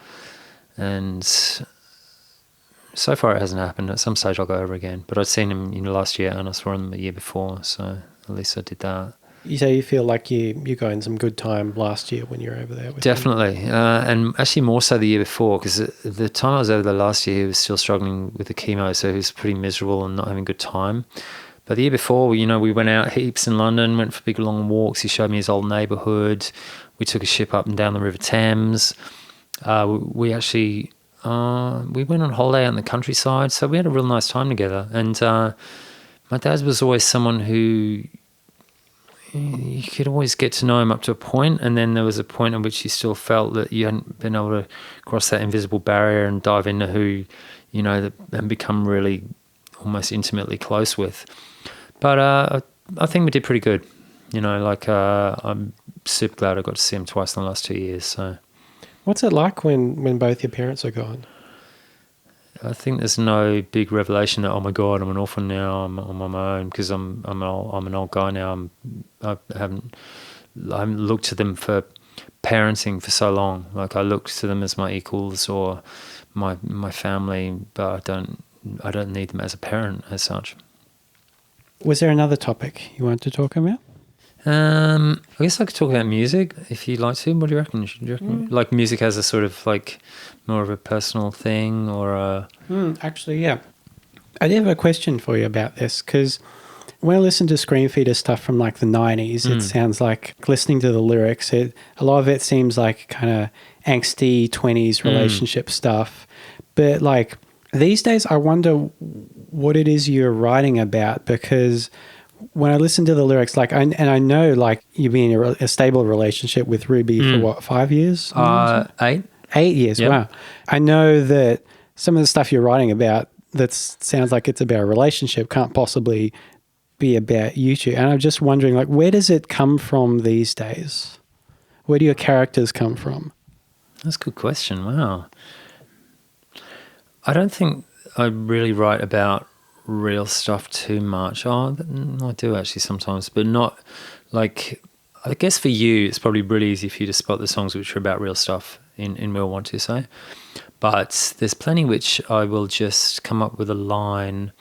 And so far it hasn't happened. At some stage I'll go over again. But I'd seen him last year and I saw him the year before. So at least I did that. So you feel like you got in some good time last year when you were over there with him? Definitely. And actually more so the year before, because the time I was over there last year, he was still struggling with the chemo. So he was pretty miserable and not having a good time. But the year before, we went out heaps in London, went for big long walks. He showed me his old neighbourhood. We took a ship up and down the River Thames. We actually we went on holiday out in the countryside. So we had a real nice time together. And my dad was always someone who you could always get to know him up to a point, and then there was a point at which you still felt that you hadn't been able to cross that invisible barrier and dive into who, and become really almost intimately close with. But I think we did pretty good. I'm super glad I got to see him twice in the last 2 years. So, what's it like when both your parents are gone? I think there's no big revelation that, oh my God, I'm an orphan now. I'm on my own because I'm an old guy now. I haven't looked to them for parenting for so long. Like I looked to them as my equals or my family, but I don't need them as a parent as such. Was there another topic you wanted to talk about? I guess I could talk about music if you'd like to. What do you reckon? Like music as a sort of like more of a personal thing or a... Actually, yeah. I did have a question for you about this because when I listen to Screamfeeder stuff from like the 90s, it sounds like listening to the lyrics, a lot of it seems like kind of angsty 20s relationship stuff. But like these days, I wonder what it is you're writing about because when I listen to the lyrics, like, I know like you've been in a stable relationship with Ruby for what, 5 years? 8. 8 years, yep. Wow. I know that some of the stuff you're writing about that sounds like it's about a relationship can't possibly be about you two. And I'm just wondering, like, where does it come from these days? Where do your characters come from? That's a good question. Wow. I don't think I really write about real stuff too much. I do actually sometimes, but not like... I guess for you, it's probably really easy for you to spot the songs which are about real stuff in real want to say. But there's plenty which I will just come up with a line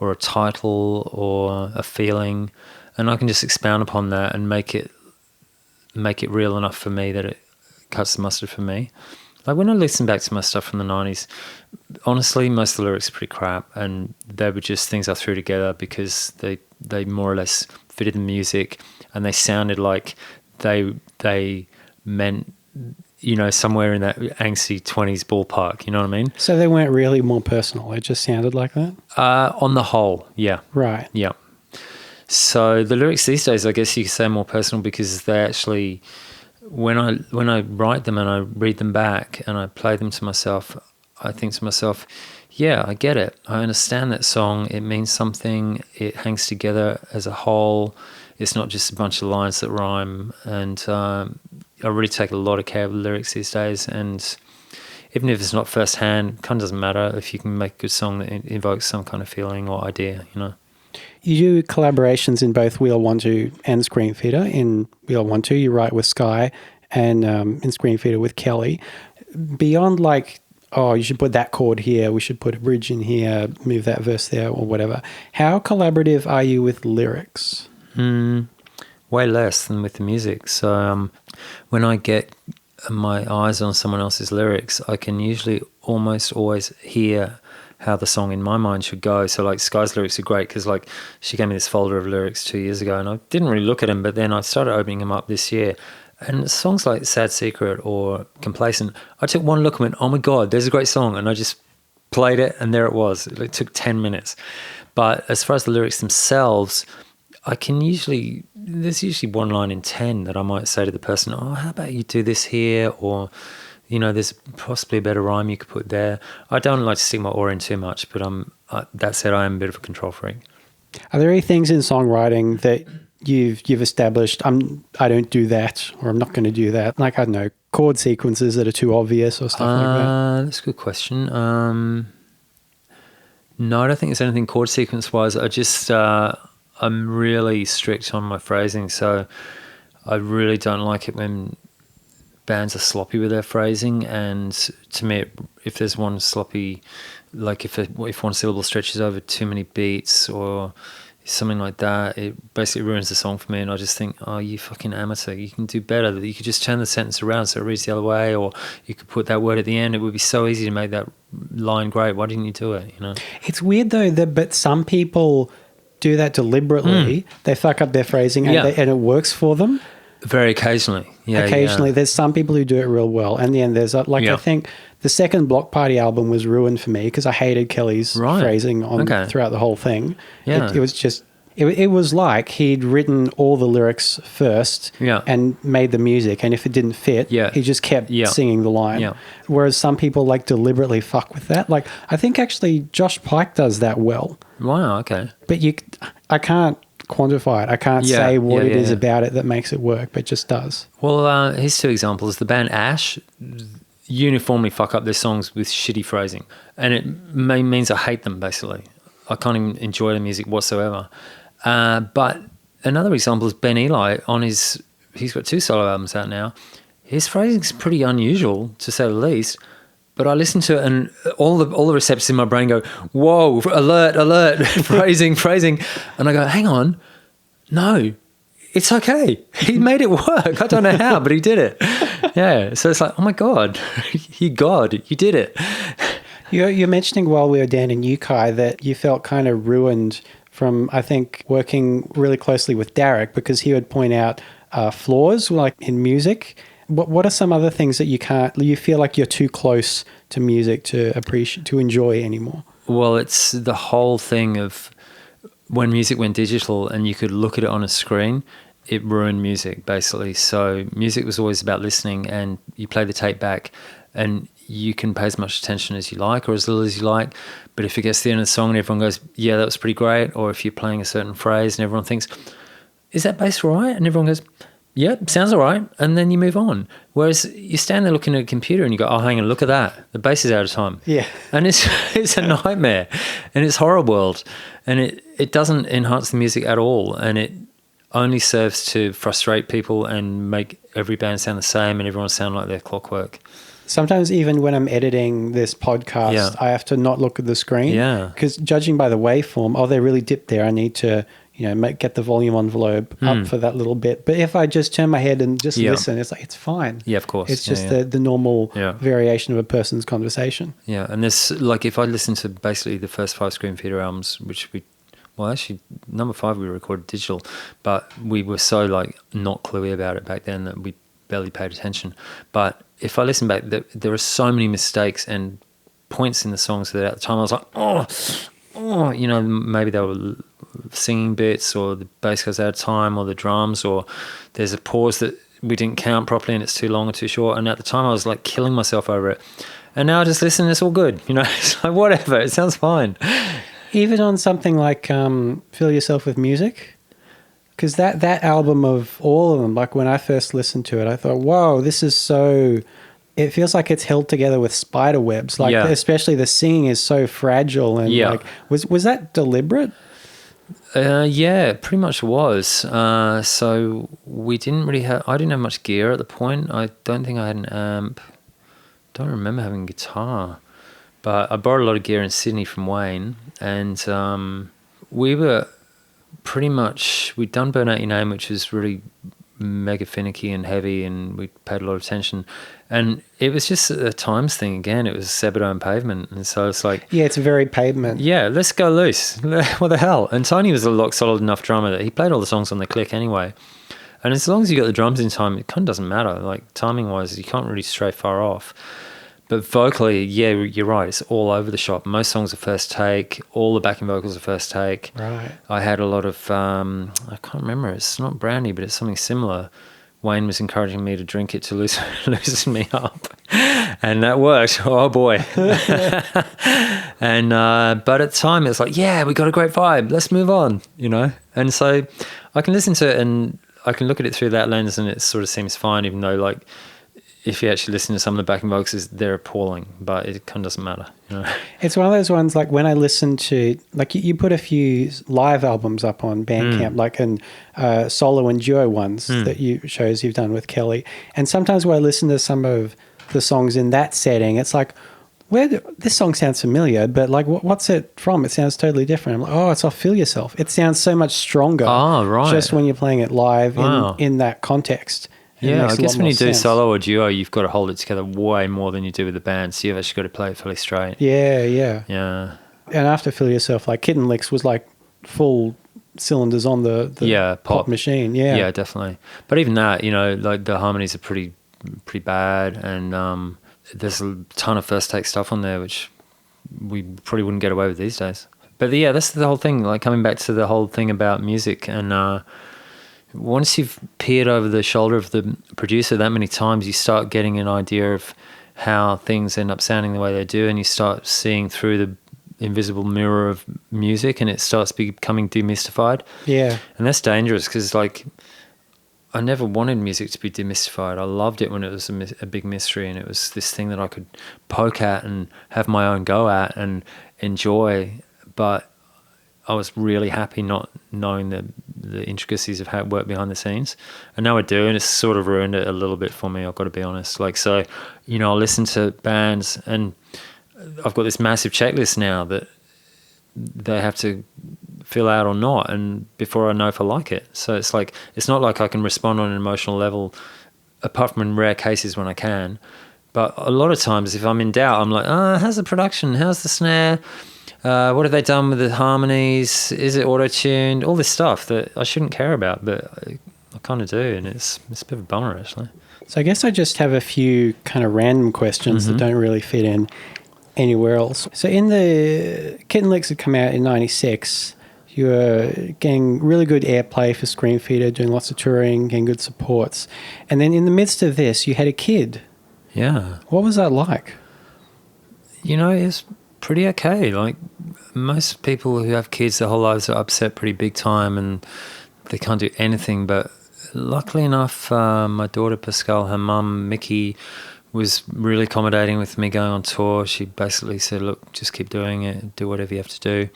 or a title or a feeling, and I can just expound upon that and make it real enough for me that it cuts the mustard for me. Like when I listen back to my stuff from the 90s, honestly, most of the lyrics are pretty crap, and they were just things I threw together because they more or less fitted the music, and they sounded like they meant, somewhere in that angsty 20s ballpark, you know what I mean? So they weren't really more personal, it just sounded like that? On the whole, yeah. Right. Yeah. So the lyrics these days, I guess you could say more personal because they actually... When I write them and I read them back and I play them to myself, I think to myself, yeah, I get it. I understand that song. It means something. It hangs together as a whole. It's not just a bunch of lines that rhyme. And I really take a lot of care of the lyrics these days. And even if it's not firsthand, it kind of doesn't matter if you can make a good song that invokes some kind of feeling or idea, You do collaborations in both Wheel 1-2 and Screamfeeder. In Wheel 1-2, you write with Sky, and in Screamfeeder with Kelly. Beyond like, oh, you should put that chord here, we should put a bridge in here, move that verse there or whatever. How collaborative are you with lyrics? Way less than with the music. So when I get my eyes on someone else's lyrics, I can usually almost always hear how the song in my mind should go. So like Sky's lyrics are great because like she gave me this folder of lyrics 2 years ago and I didn't really look at them, but then I started opening them up this year. And songs like Sad Secret or Complacent, I took one look and went, oh my God, there's a great song. And I just played it and there it was. It took 10 minutes. But as far as the lyrics themselves, there's usually one line in 10 that I might say to the person, oh, how about you do this here? Or, there's possibly a better rhyme you could put there. I don't like to stick my oar in too much, but that said, I am a bit of a control freak. Are there any things in songwriting that you've established, I don't do that, or I'm not going to do that? Like, I don't know, chord sequences that are too obvious or stuff like that? That's a good question. No, I don't think there's anything chord sequence wise. I just I'm really strict on my phrasing, so I really don't like it when bands are sloppy with their phrasing. And to me, if there's one sloppy, like if one syllable stretches over too many beats or something like that, it basically ruins the song for me. And I just think, oh, you fucking amateur, you can do better. You could just turn the sentence around so it reads the other way, or you could put that word at the end. It would be so easy to make that line great. Why didn't you do it? You know, it's weird though but some people do that deliberately. They fuck up their phrasing and, and it works for them. Very occasionally. Occasionally. There's some people who do it real well. And then there's I think the second Block Party album was ruined for me because I hated Kelly's phrasing throughout the whole thing. Yeah. It was just, it was like he'd written all the lyrics first and made the music. And if it didn't fit, he just kept singing the line. Yeah. Whereas some people like deliberately fuck with that. Like I think actually Josh Pike does that well. Wow, okay. But I can't quantify it. I can't say what it is about it that makes it work, but it just does. Well, here's two examples. The band Ash uniformly fuck up their songs with shitty phrasing, and it means I hate them, basically. I can't even enjoy the music whatsoever. But another example is Ben Eli. He's got 2 solo albums out now. His phrasing's pretty unusual, to say the least. But I listen to it and all the receptors in my brain go, whoa, alert, phrasing. And I go, hang on, no, it's okay. He made it work. I don't know how, but he did it. Yeah. So it's like, oh my God, you did it. You're mentioning while we were down in Ukai that you felt kind of ruined from, I think, working really closely with Derek because he would point out flaws like in music. What are some other things that you feel like you're too close to music to appreciate, to enjoy anymore? Well, it's the whole thing of when music went digital and you could look at it on a screen, it ruined music basically. So music was always about listening, and you play the tape back and you can pay as much attention as you like or as little as you like. But if it gets to the end of the song and everyone goes, yeah, that was pretty great, or if you're playing a certain phrase and everyone thinks, is that bass right? And everyone goes, yeah, sounds all right, and then you move on. Whereas you stand there looking at a computer and you go, oh, hang on, look at that. The bass is out of time. Yeah. And it's a nightmare, and it's horror world, and it doesn't enhance the music at all, and it only serves to frustrate people and make every band sound the same and everyone sound like they're clockwork. Sometimes even when I'm editing this podcast, I have to not look at the screen. Yeah. Because judging by the waveform, they really dipped there. I need to, get the volume envelope up for that little bit. But if I just turn my head and just listen, it's like, it's fine. Yeah, of course. It's just the normal variation of a person's conversation. Yeah. And this, like, if I listen to basically the first 5 Screamfeeder albums, which actually, number 5 we recorded digital, but we were so, like, not cluey about it back then that we barely paid attention. But if I listen back, there are so many mistakes and points in the songs that at the time I was like, maybe they were singing bits, or the bass goes out of time, or the drums, or there's a pause that we didn't count properly and it's too long or too short. And at the time I was like killing myself over it. And now I just listen, it's all good. It's like, whatever, it sounds fine. Even on something like Fill Yourself with Music? Because that album of all of them, like when I first listened to it, I thought, whoa, this is so... It feels like it's held together with spider webs. Like, especially the singing is so fragile. And like, was that deliberate? Yeah, it pretty much was. So we didn't really have... I didn't have much gear at the point. I don't think I had an amp. Don't remember having a guitar. But I borrowed a lot of gear in Sydney from Wayne. And we were... pretty much, we'd done Burn Out Your Name, which was really mega finicky and heavy, and we paid a lot of attention. And it was just a times thing again. It was Sebado and Pavement. And so it's like... Yeah, it's very Pavement. Yeah, let's go loose. What the hell? And Tony was a solid enough drummer that he played all the songs on the click anyway. And as long as you got the drums in time, it kind of doesn't matter. Like, timing-wise, you can't really stray far off. But vocally, yeah, you're right. It's all over the shop. Most songs are first take. All the backing vocals are first take. Right. I had a lot of, I can't remember. It's not brandy, but it's something similar. Wayne was encouraging me to drink it to loosen me up. And that worked. Oh, boy. And but at the time, it's like, yeah, we got a great vibe. Let's move on, And so I can listen to it and I can look at it through that lens and it sort of seems fine, even though, like, if you actually listen to some of the backing vocals, they're appalling, but it kind of doesn't matter. You know? It's one of those ones, like when I listen to, like you put a few live albums up on Bandcamp, like in solo and duo ones that shows you've done with Kelly. And sometimes when I listen to some of the songs in that setting, it's like, this song sounds familiar, but like, what's it from? It sounds totally different. I'm like, oh, it's off Feel Yourself. It sounds so much stronger just when you're playing it live in that context. Yeah, I guess when you do solo or duo, you've got to hold it together way more than you do with the band. So you've actually got to play it fairly straight. Yeah. And after Feel Yourself, like Kitten Licks was like full cylinders on the pop machine. Yeah, definitely. But even that, you know, like the harmonies are pretty bad, and there's a ton of first take stuff on there, which we probably wouldn't get away with these days. But yeah, that's the whole thing. Like coming back to the whole thing about music, and once you've peered over the shoulder of the producer that many times, you start getting an idea of how things end up sounding the way they do, and you start seeing through the invisible mirror of music, and it starts becoming demystified. Yeah. And that's dangerous, because like I never wanted music to be demystified. I loved it when it was a big mystery, and it was this thing that I could poke at and have my own go at and enjoy, but I was really happy not knowing the intricacies of how it worked behind the scenes. And now I do, and it's sort of ruined it a little bit for me, I've got to be honest. Like, so, you know, I'll listen to bands, and I've got this massive checklist now that they have to fill out or not, and before I know if I like it. So it's like, it's not like I can respond on an emotional level, apart from in rare cases when I can. But a lot of times, if I'm in doubt, I'm like, how's the production? How's the snare? What have they done with the harmonies? Is it auto-tuned? All this stuff that I shouldn't care about, but I kind of do, and it's a bit of a bummer, actually. So I guess I just have a few kind of random questions that don't really fit in anywhere else. So in the Kitten Licks had come out in 96. You were getting really good airplay for Screamfeeder, doing lots of touring, getting good supports. And then in the midst of this, you had a kid. Yeah. What was that like? You know, it's pretty okay. Like, most people who have kids their whole lives are upset pretty big time, and they can't do anything. But luckily enough, my daughter Pascal, her mum Mickey, was really accommodating with me going on tour. She basically said, look, just keep doing it, do whatever you have to do.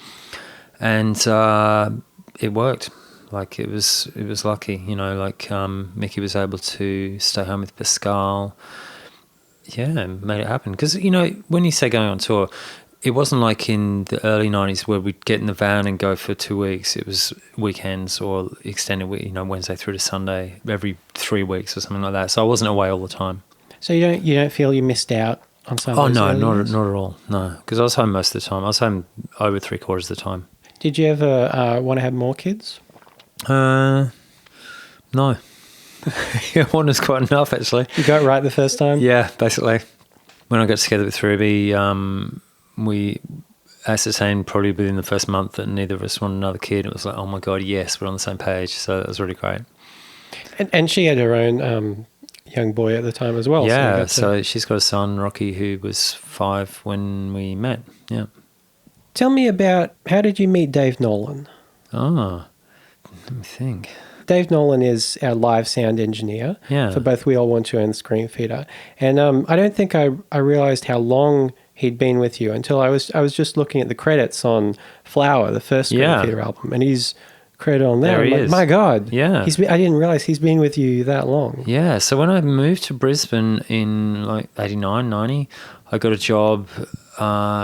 And it worked. Like, it was lucky, you know, like Mickey was able to stay home with Pascal. Yeah, made it happen. Because, you know, when you say going on tour, it wasn't like in the early 90s where we'd get in the van and go for 2 weeks. It was weekends or extended week, you know, Wednesday through to Sunday, every 3 weeks or something like that. So I wasn't away all the time. So you don't feel you missed out on some of those no, early years? not at all. No, because I was home most of the time. I was home over 3/4 of the time. Did you ever want to have more kids? No. One was quite enough, actually. You got it right the first time? Yeah, basically. When I got together with Ruby, we ascertained probably within the first month that neither of us wanted another kid. It was like, oh my God, yes, we're on the same page. So that was really great. And she had her own young boy at the time as well. Yeah, so she's got a son, Rocky, who was 5 when we met. Yeah. Tell me about, how did you meet Dave Nolan? Oh, let me think. Dave Nolan is our live sound engineer for both We All Want To and Screamfeeder. And I don't think I realised how long he'd been with you until I was just looking at the credits on Flower, the first Screamfeeder album, and he's credited on there. There he is. My God. Yeah. I didn't realise he's been with you that long. Yeah, so when I moved to Brisbane in like 89, 90, I got a job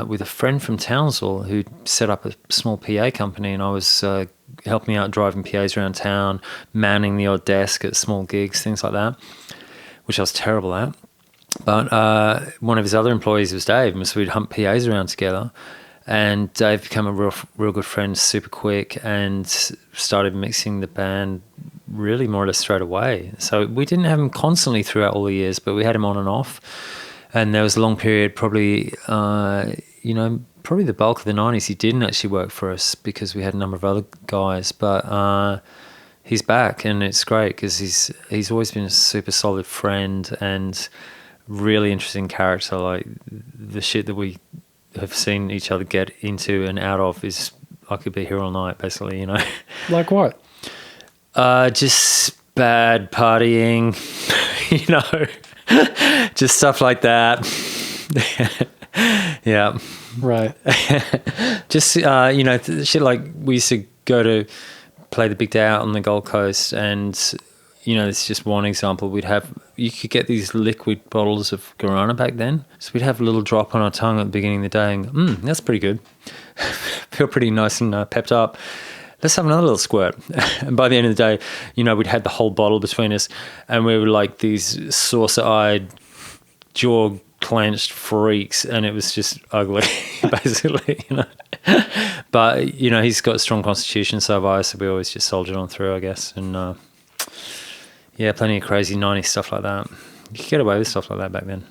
with a friend from Townsville who set up a small PA company, and I was helping out driving PAs around town, manning the odd desk at small gigs, things like that, which I was terrible at. But one of his other employees was Dave, and so we'd hump PAs around together. And Dave became a real good friend super quick and started mixing the band really more or less straight away. So we didn't have him constantly throughout all the years, but we had him on and off. And there was a long period, probably the bulk of the 90s, he didn't actually work for us because we had a number of other guys. But he's back, and it's great because he's always been a super solid friend and really interesting character. Like, the shit that we have seen each other get into and out of is, I could be here all night, basically, you know. Like what? Just bad partying, you know, just stuff like that. Yeah. Right. Just, you know, shit like we used to go to play the big day out on the Gold Coast, and, you know, it's just one example. You could get these liquid bottles of guarana back then. So we'd have a little drop on our tongue at the beginning of the day and, that's pretty good. Feel pretty nice and pepped up. Let's have another little squirt. And by the end of the day, you know, we'd had the whole bottle between us, and we were like these saucer-eyed, jaw-clenched freaks, and it was just ugly, basically, you know. But, you know, he's got a strong constitution, so have I, so we always just soldiered on through, I guess. And, yeah, plenty of crazy 90s stuff like that. You could get away with stuff like that back then.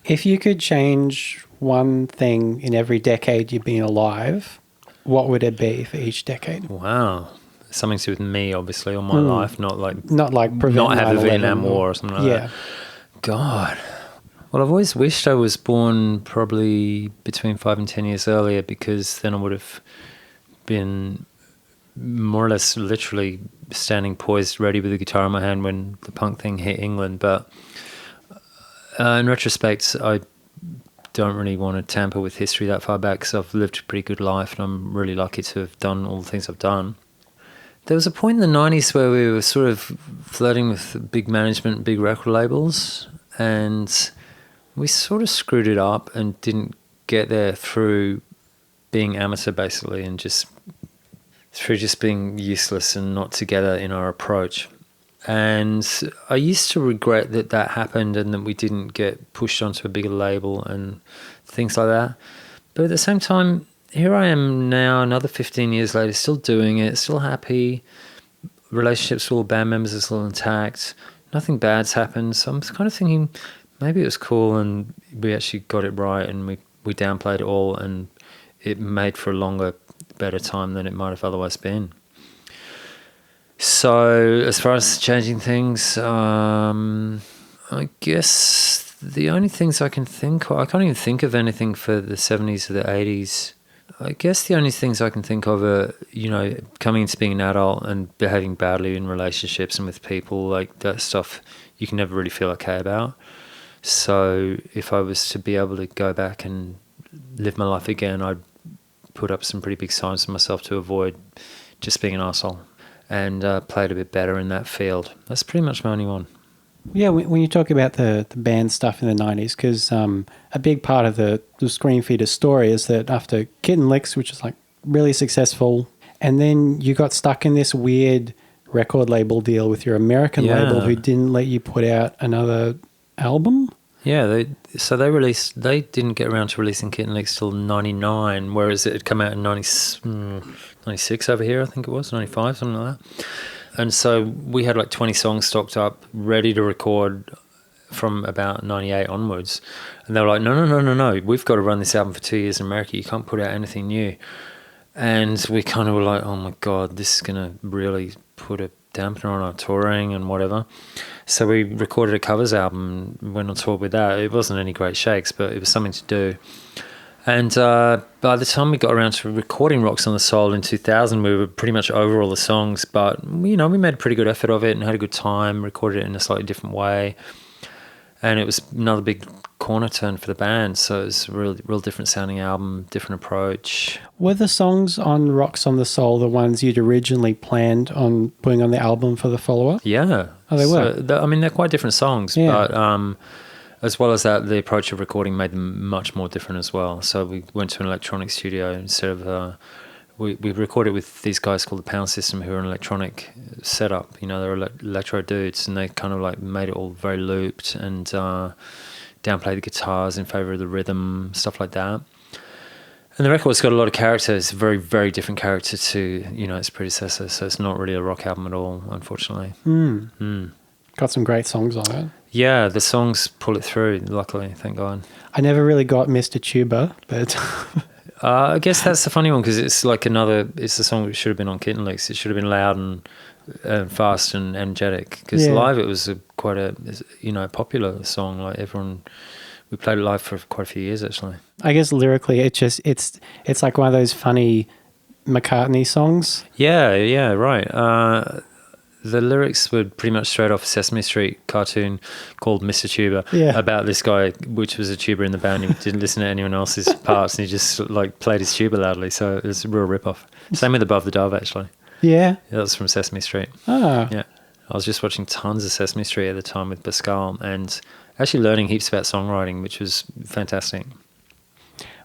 If you could change one thing in every decade you've been alive, what would it be for each decade? Wow. Something to do with me, obviously, or my life, not like prevent not have a 9/11 Vietnam War or something like that. God. Well, I've always wished I was born probably between 5 and 10 years earlier, because then I would have been more or less literally standing poised ready with a guitar in my hand when the punk thing hit England. But in retrospect, I don't really want to tamper with history that far back, because I've lived a pretty good life and I'm really lucky to have done all the things I've done. There was a point in the 90s where we were sort of flirting with big management, big record labels, and we sort of screwed it up and didn't get there through being amateur, basically, and just through just being useless and not together in our approach. And I used to regret that happened and that we didn't get pushed onto a bigger label and things like that. But at the same time, here I am now, another 15 years later, still doing it, still happy. Relationships with all band members are still intact. Nothing bad's happened. So I'm kind of thinking maybe it was cool and we actually got it right, and we downplayed it all, and it made for a longer, better time than it might have otherwise been. So as far as changing things, I guess the only things I can think of, I can't even think of anything for the 70s or the 80s. I guess the only things I can think of are, you know, coming into being an adult and behaving badly in relationships and with people, like that stuff you can never really feel okay about. So if I was to be able to go back and live my life again, I'd put up some pretty big signs for myself to avoid just being an arsehole, and played a bit better in that field. That's pretty much my only one. Yeah, when you talk about the band stuff in the 90s, because a big part of the Screamfeeder story is that after Kitten Licks, which is like really successful, and then you got stuck in this weird record label deal with your American label who didn't let you put out another album. Yeah, they didn't get around to releasing Kitten Licks till 99, whereas it had come out in 96 over here, I think it was, 95, something like that. And so we had like 20 songs stocked up, ready to record from about 98 onwards. And they were like, no, we've got to run this album for 2 years in America. You can't put out anything new. And we kind of were like, oh my God, this is going to really put a dampener on our touring and whatever. So we recorded a covers album and went on tour with that. It wasn't any great shakes, but it was something to do. And by the time we got around to recording Rocks on the Soul in 2000, we were pretty much over all the songs. But, you know, we made a pretty good effort of it and had a good time, recorded it in a slightly different way. And it was another big corner turn for the band. So it was a real different sounding album, different approach. Were the songs on Rocks on the Soul the ones you'd originally planned on putting on the album for the follow-up? Yeah. Oh, they were? They're quite different songs, yeah. But as well as that, the approach of recording made them much more different as well. So we went to an electronic studio instead of... we recorded with these guys called the Pound System, who are an electronic setup. You know, they're electro dudes, and they kind of like made it all very looped and downplayed the guitars in favour of the rhythm, stuff like that. And the record's got a lot of character. It's a very, very different character to, you know, its predecessor. So it's not really a rock album at all, unfortunately. Got some great songs on it. Yeah, the songs pull it through, luckily, thank God. I never really got Mr. Tuba, but... I guess that's the funny one, because it's like it's a song that should have been on Kitten Licks. It should have been loud and fast and energetic, because live it was quite a, you know, popular song. Like we played it live for quite a few years, actually. I guess lyrically it's like one of those funny McCartney songs. Yeah, right. the lyrics were pretty much straight off a Sesame Street cartoon called Mr. Tuba Yeah. about this guy, which was a tuba in the band. He didn't listen to anyone else's parts, and he just like played his tuba loudly. So it was a real rip-off. Same with Above the Dove, actually. Yeah. That was from Sesame Street. Oh. Yeah. I was just watching tons of Sesame Street at the time with Pascal and actually learning heaps about songwriting, which was fantastic.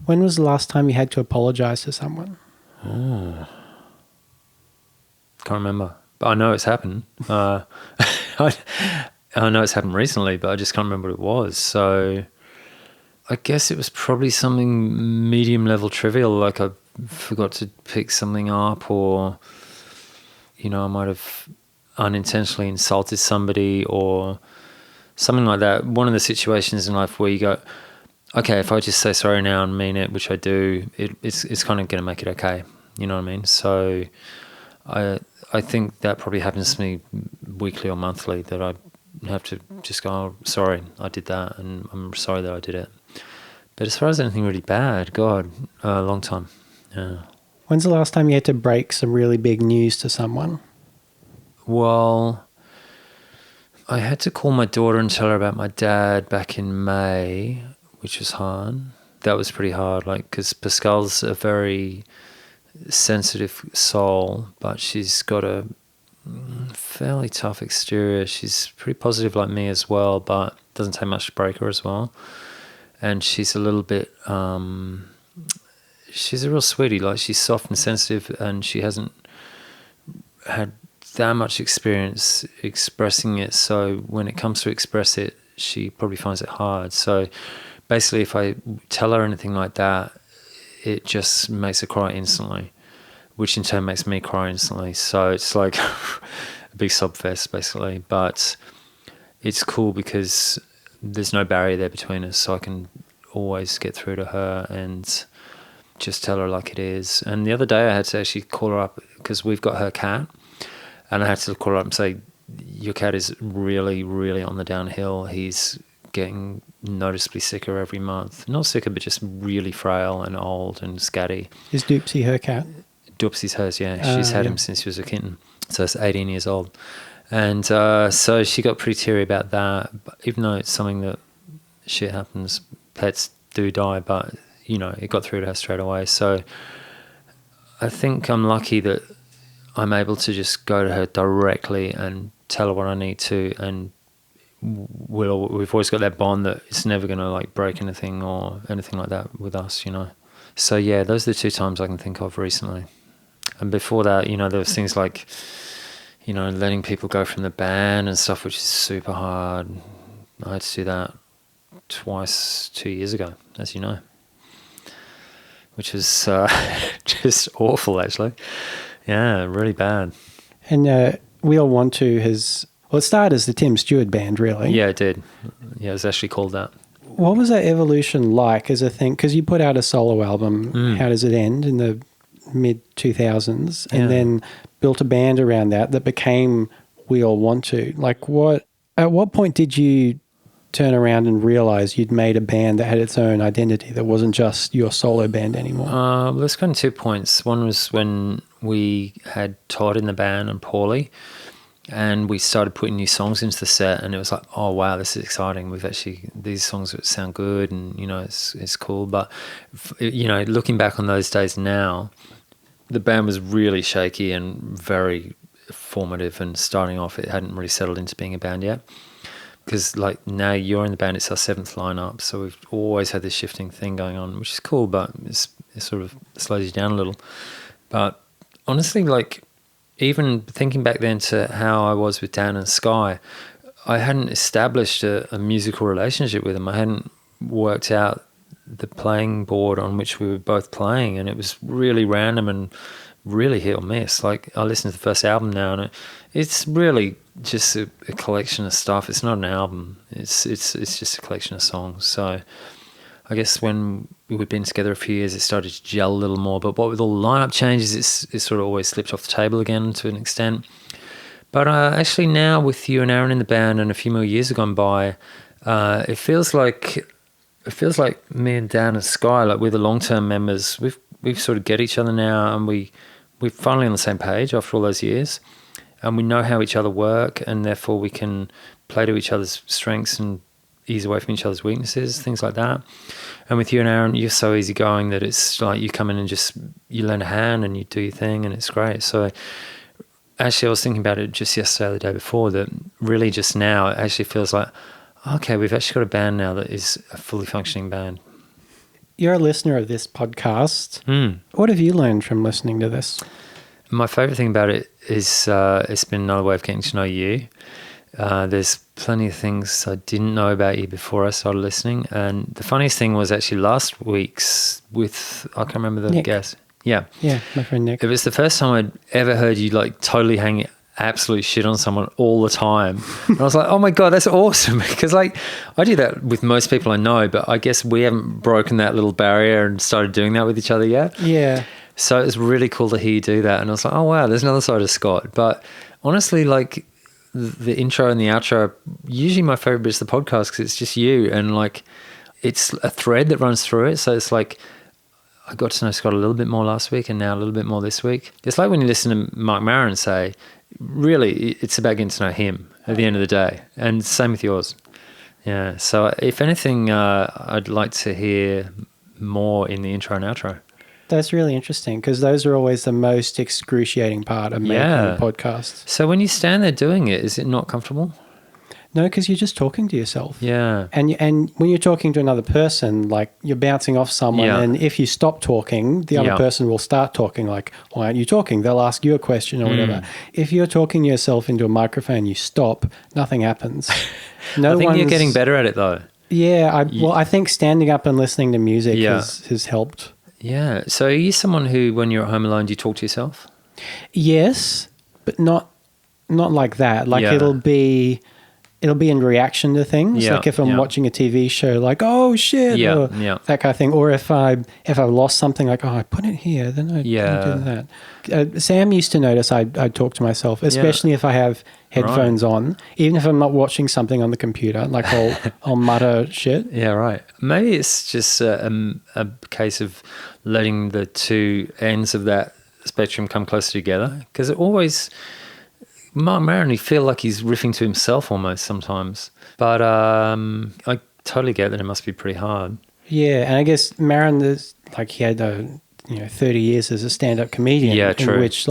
When was the last time you had to apologize to someone? Oh. Can't remember. But I know it's happened. I know it's happened recently, but I just can't remember what it was. So I guess it was probably something medium level trivial, like I forgot to pick something up, or, you know, I might have unintentionally insulted somebody or something like that. One of the situations in life where you go, okay, if I just say sorry now and mean it, which I do, it's kind of going to make it okay. You know what I mean? So I think that probably happens to me weekly or monthly, that I have to just go, oh, sorry, I did that, and I'm sorry that I did it. But as far as anything really bad, God, a long time. Yeah. When's the last time you had to break some really big news to someone? Well, I had to call my daughter and tell her about my dad back in May, which was hard. That was pretty hard, like, because Pascal's a very sensitive soul, but she's got a fairly tough exterior. She's pretty positive like me as well, but doesn't take much to break her as well. And she's a little bit, she's a real sweetie. Like, she's soft and sensitive, and she hasn't had that much experience expressing it. So when it comes to express it, she probably finds it hard. So basically, if I tell her anything like that, it just makes her cry instantly, which in turn makes me cry instantly. So it's like a big sob fest, basically. But it's cool because there's no barrier there between us, so I can always get through to her and just tell her like it is. And the other day I had to actually call her up because we've got her cat, and I had to call her up and say, your cat is really, really on the downhill. He's getting noticeably sicker every month. Not sicker, but just really frail and old and scatty. Is Doopsy her cat? Doopsy's hers, yeah. She's had him since she was a kitten. So it's 18 years old. And so she got pretty teary about that, but even though it's something that shit happens, pets do die, but, you know, it got through to her straight away. So I think I'm lucky that I'm able to just go to her directly and tell her what I need to, and we've always got that bond that it's never going to like break anything or anything like that with us, you know. So yeah, those are the two times I can think of recently. And before that, you know, there was things like, you know, letting people go from the band and stuff, which is super hard. I had to do that twice 2 years ago, as you know, which was just awful, actually. Yeah, really bad. And We All Want To has, well, it started as the Tim Steward band, really. Yeah, it did. Yeah, it was actually called that. What was that evolution like as a thing? Because you put out a solo album, How Does It End, in the mid-2000s, and then built a band around that became We All Want To. Like, at what point did you turn around and realize you'd made a band that had its own identity, that wasn't just your solo band anymore? Well, there's kind of 2 points. One was when we had Todd in the band and Paulie, and we started putting new songs into the set, and it was like, oh wow, this is exciting. We've actually, these songs sound good, and you know, it's cool. But you know, looking back on those days now, the band was really shaky and very formative, and starting off, it hadn't really settled into being a band yet. Because like now you're in the band, it's our 7th lineup, so we've always had this shifting thing going on, which is cool, but it sort of slows you down a little. But honestly, like, even thinking back then to how I was with Dan and Sky, I hadn't established a musical relationship with them. I hadn't worked out the playing board on which we were both playing, and it was really random and really hit or miss. Like, I listened to the first album now, and it's really just a collection of stuff. It's not an album. It's just a collection of songs. So I guess when we'd been together a few years, it started to gel a little more. But what with all the lineup changes, it sort of always slipped off the table again to an extent. But actually now with you and Aaron in the band, and a few more years have gone by, it feels like me and Dan and Sky, like we're the long-term members. We've sort of get each other now, and we're finally on the same page after all those years. and we know how each other work, and therefore we can play to each other's strengths and ease away from each other's weaknesses, things like that. And with you and Aaron, you're so easygoing that it's like you come in and just, you lend a hand and you do your thing, and it's great. So actually I was thinking about it just yesterday or the day before, that really just now it actually feels like, okay, we've actually got a band now that is a fully functioning band. You're a listener of this podcast. What have you learned from listening to this? My favourite thing about it is it's been another way of getting to know you. There's plenty of things I didn't know about you before I started listening. And the funniest thing was actually last week's with, I can't remember the Nick. guest. Yeah. Yeah, my friend Nick. It was the first time I'd ever heard you like totally hang absolute shit on someone all the time. And I was like, oh my God, that's awesome. Because like I do that with most people I know, but I guess we haven't broken that little barrier and started doing that with each other yet. Yeah. So it was really cool to hear you do that. And I was like, oh wow, there's another side of Scott. But honestly, like the intro and the outro are usually my favorite bits of the podcast because it's just you, and like it's a thread that runs through it. So it's like I got to know Scott a little bit more last week and now a little bit more this week. It's like when you listen to Mark Maron say, really, it's about getting to know him at the end of the day. And same with yours. Yeah. So if anything, I'd like to hear more in the intro and outro. That's really interesting because those are always the most excruciating part of making a podcast. So when you stand there doing it, is it not comfortable? No, because you're just talking to yourself. Yeah. And when you're talking to another person, like you're bouncing off someone, and if you stop talking, the other person will start talking like, why aren't you talking? They'll ask you a question or whatever. If you're talking yourself into a microphone, you stop, nothing happens. I think you're getting better at it though. Yeah. I think standing up and listening to music has helped. Yeah. So are you someone who, when you're at home alone, do you talk to yourself? Yes, but not like that. Like it'll be in reaction to things. Like if I'm watching a TV show, like, oh shit, or that kind of thing. Or if I've lost something, like, oh, I put it here, then I do that. Sam used to notice I'd talk to myself, especially if I have headphones on, even if I'm not watching something on the computer, like I'll mutter shit. Yeah, right. Maybe it's just a case of letting the two ends of that spectrum come closer together, because it always... Mark Maron, you feel like he's riffing to himself almost sometimes. But I totally get that it must be pretty hard. Yeah, and I guess Maron, he had 30 years as a stand-up comedian. Yeah, true. In which,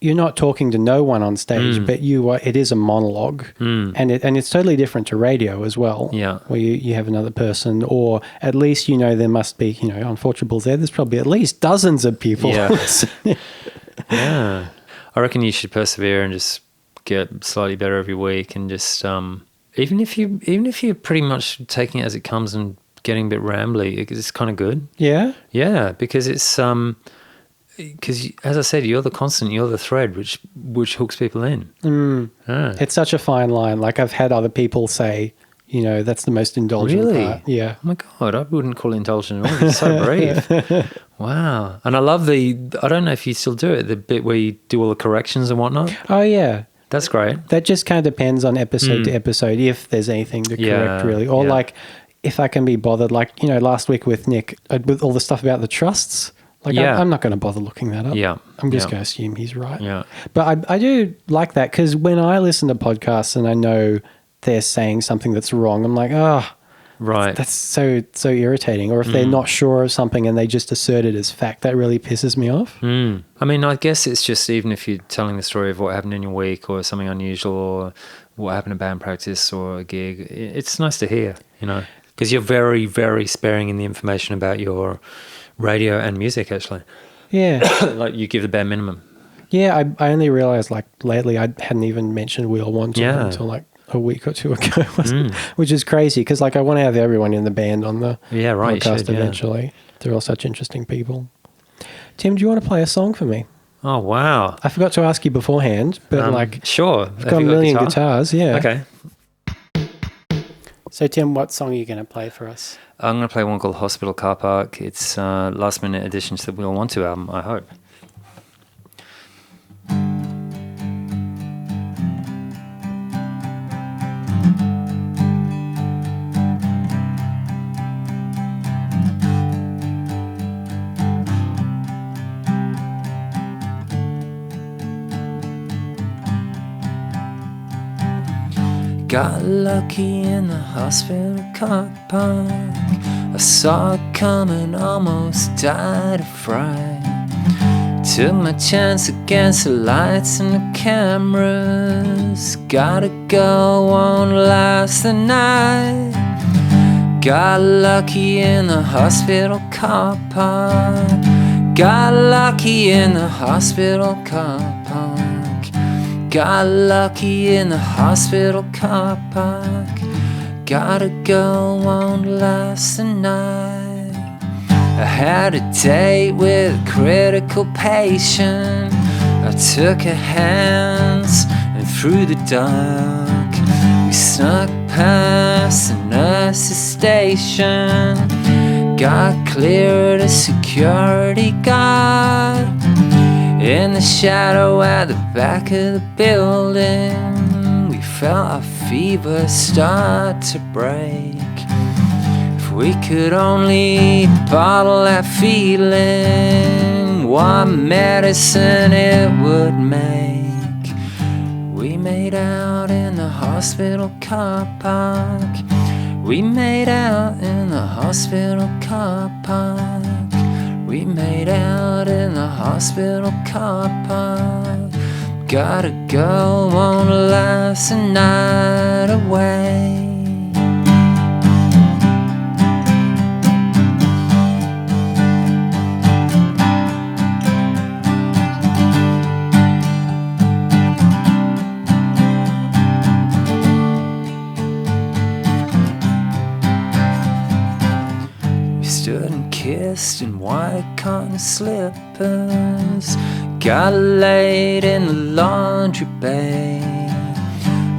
you're not talking to no one on stage, but it is a monologue. And it's totally different to radio as well. Yeah. Where you have another person, or at least, there must be, on Fortune there's probably at least dozens of people. Yeah. Yeah. I reckon you should persevere and just get slightly better every week, and just even if you're pretty much taking it as it comes and getting a bit rambly, it's kind of good. Yeah, yeah, because it's because as I said, you're the constant, you're the thread which hooks people in. Yeah. It's such a fine line. Like I've had other people say, that's the most indulgent part. Yeah. Oh my God, I wouldn't call it indulgent at all. It's so brave. Wow. And I love I don't know if you still do it, the bit where you do all the corrections and whatnot. Oh, yeah. That's great. That just kind of depends on episode to episode, if there's anything to correct, really. Or like, if I can be bothered, like, last week with Nick, with all the stuff about the trusts, like, I'm not going to bother looking that up. Yeah. I'm just going to assume he's right. Yeah. But I do like that, because when I listen to podcasts and I know they're saying something that's wrong, I'm like, right. That's so irritating. Or if they're not sure of something and they just assert it as fact, that really pisses me off. I mean, I guess it's just, even if you're telling the story of what happened in your week or something unusual or what happened in band practice or a gig, it's nice to hear, because you're very, very sparing in the information about your radio and music, actually. Yeah. Like you give the bare minimum. Yeah, I only realised like lately I hadn't even mentioned Wheel One to them until like a week or two ago, which is crazy, because like I want to have everyone in the band on the podcast eventually. They're all such interesting people. Tim, do you want to play a song for me? Oh, wow. I forgot to ask you beforehand, but sure. I've got a million guitars. Yeah. Okay. So Tim, what song are you going to play for us? I'm going to play one called Hospital Car Park. It's last minute addition to the Wheel 1-2 album, I hope. Got lucky in the hospital car park. I saw it coming, almost died of fright. Took my chance against the lights and the cameras. Gotta go, won't last the night. Got lucky in the hospital car park. Got lucky in the hospital car park. Got lucky in the hospital car park. Gotta go, won't last the night. I had a date with a critical patient. I took her hands and through the dark we snuck past the nurse's station. Got clear to security guard. In the shadow at the back of the building, we felt our fever start to break. If we could only bottle that feeling, what medicine it would make. We made out in the hospital car park. We made out in the hospital car park. We made out in the hospital car park. Gotta go, won't last a night away. Stood and kissed in white cotton slippers. Got laid in the laundry bay.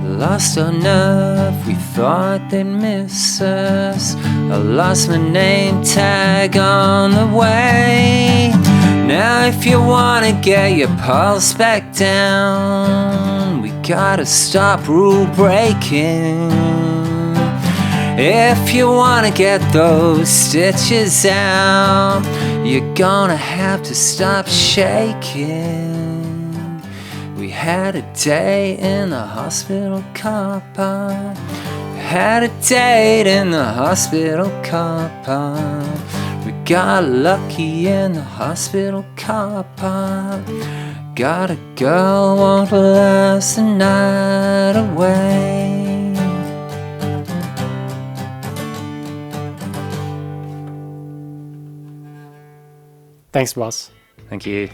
Lost our nerve, we thought they'd miss us. I lost my name tag on the way. Now if you wanna get your pulse back down, we gotta stop rule breaking. If you wanna get those stitches out, you're gonna have to stop shaking. We had a day in the hospital car park. We had a date in the hospital car park. We got lucky in the hospital car park. Gotta go, won't last the night away. Thanks, boss. Thank you.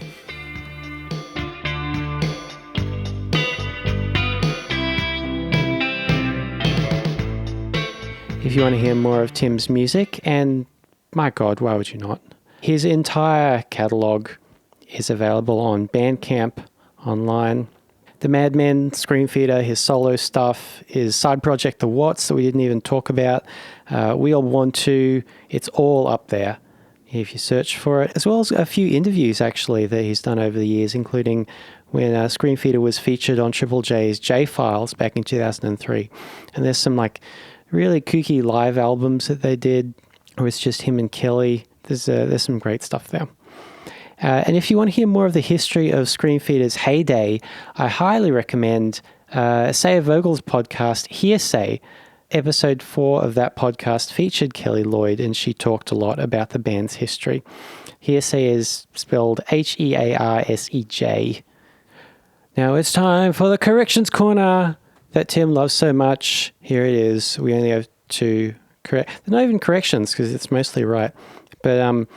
If you want to hear more of Tim's music, and my God, why would you not? His entire catalogue is available on Bandcamp online. The Madmen, Screamfeeder, his solo stuff, his side project, The Watts, that we didn't even talk about. We All Want To. It's all up there if you search for it, as well as a few interviews actually that he's done over the years, including when Screamfeeder was featured on Triple J's J-Files back in 2003. And there's some like really kooky live albums that they did where it's just him and Kelly. There's some great stuff there. And if you want to hear more of the history of Screamfeeder's heyday, I highly recommend Saya Vogel's podcast, Hearsay. Episode 4 of that podcast featured Kelly Lloyd, and she talked a lot about the band's history. Hearsay is spelled Hearsej. Now it's time for the corrections corner that Tim loves so much. Here it is. We only have to correct. They're not even corrections because it's mostly right. But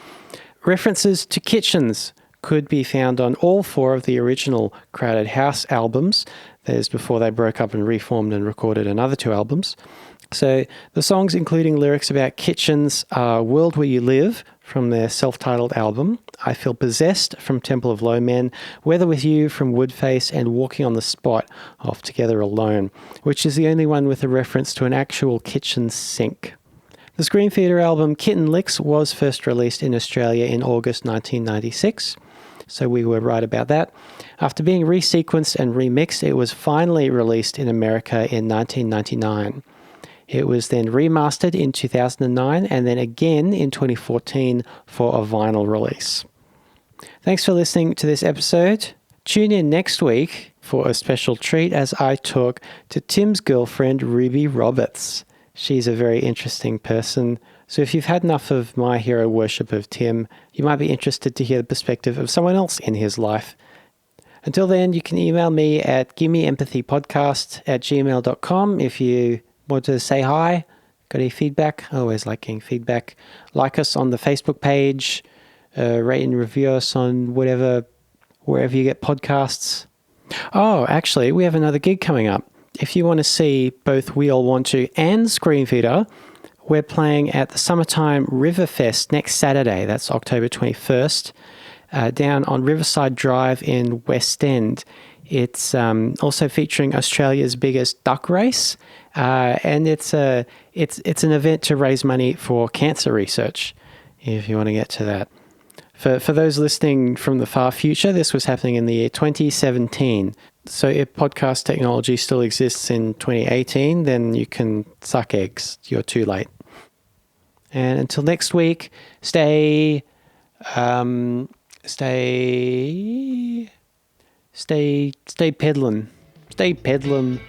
references to kitchens could be found on all 4 of the original Crowded House albums. That is before they broke up and reformed and recorded another 2 albums. So the songs including lyrics about kitchens are World Where You Live from their self-titled album, I Feel Possessed from Temple of Low Men, Weather With You from Woodface, and Walking on the Spot off Together Alone, which is the only one with a reference to an actual kitchen sink. The Screamfeeder album Kitten Licks was first released in Australia in August 1996. So we were right about that. After being resequenced and remixed, it was finally released in America in 1999. It was then remastered in 2009 and then again in 2014 for a vinyl release. Thanks for listening to this episode. Tune in next week for a special treat as I talk to Tim's girlfriend, Ruby Roberts. She's a very interesting person. So if you've had enough of my hero worship of Tim, you might be interested to hear the perspective of someone else in his life. Until then, you can email me at gimmeempathypodcast@gmail.com if you want to say hi. Got any feedback? I always like getting feedback. Like us on the Facebook page. Rate and review us on wherever you get podcasts. Oh, actually, we have another gig coming up. If you want to see both We All Want To and Screamfeeder, we're playing at the Summertime Riverfest next Saturday. That's October 21st, down on Riverside Drive in West End. It's also featuring Australia's biggest duck race, and it's an event to raise money for cancer research, if you want to get to that. For those listening from the far future, this was happening in the year 2017. So if podcast technology still exists in 2018, then you can suck eggs. You're too late. And until next week, stay peddling. Stay peddling.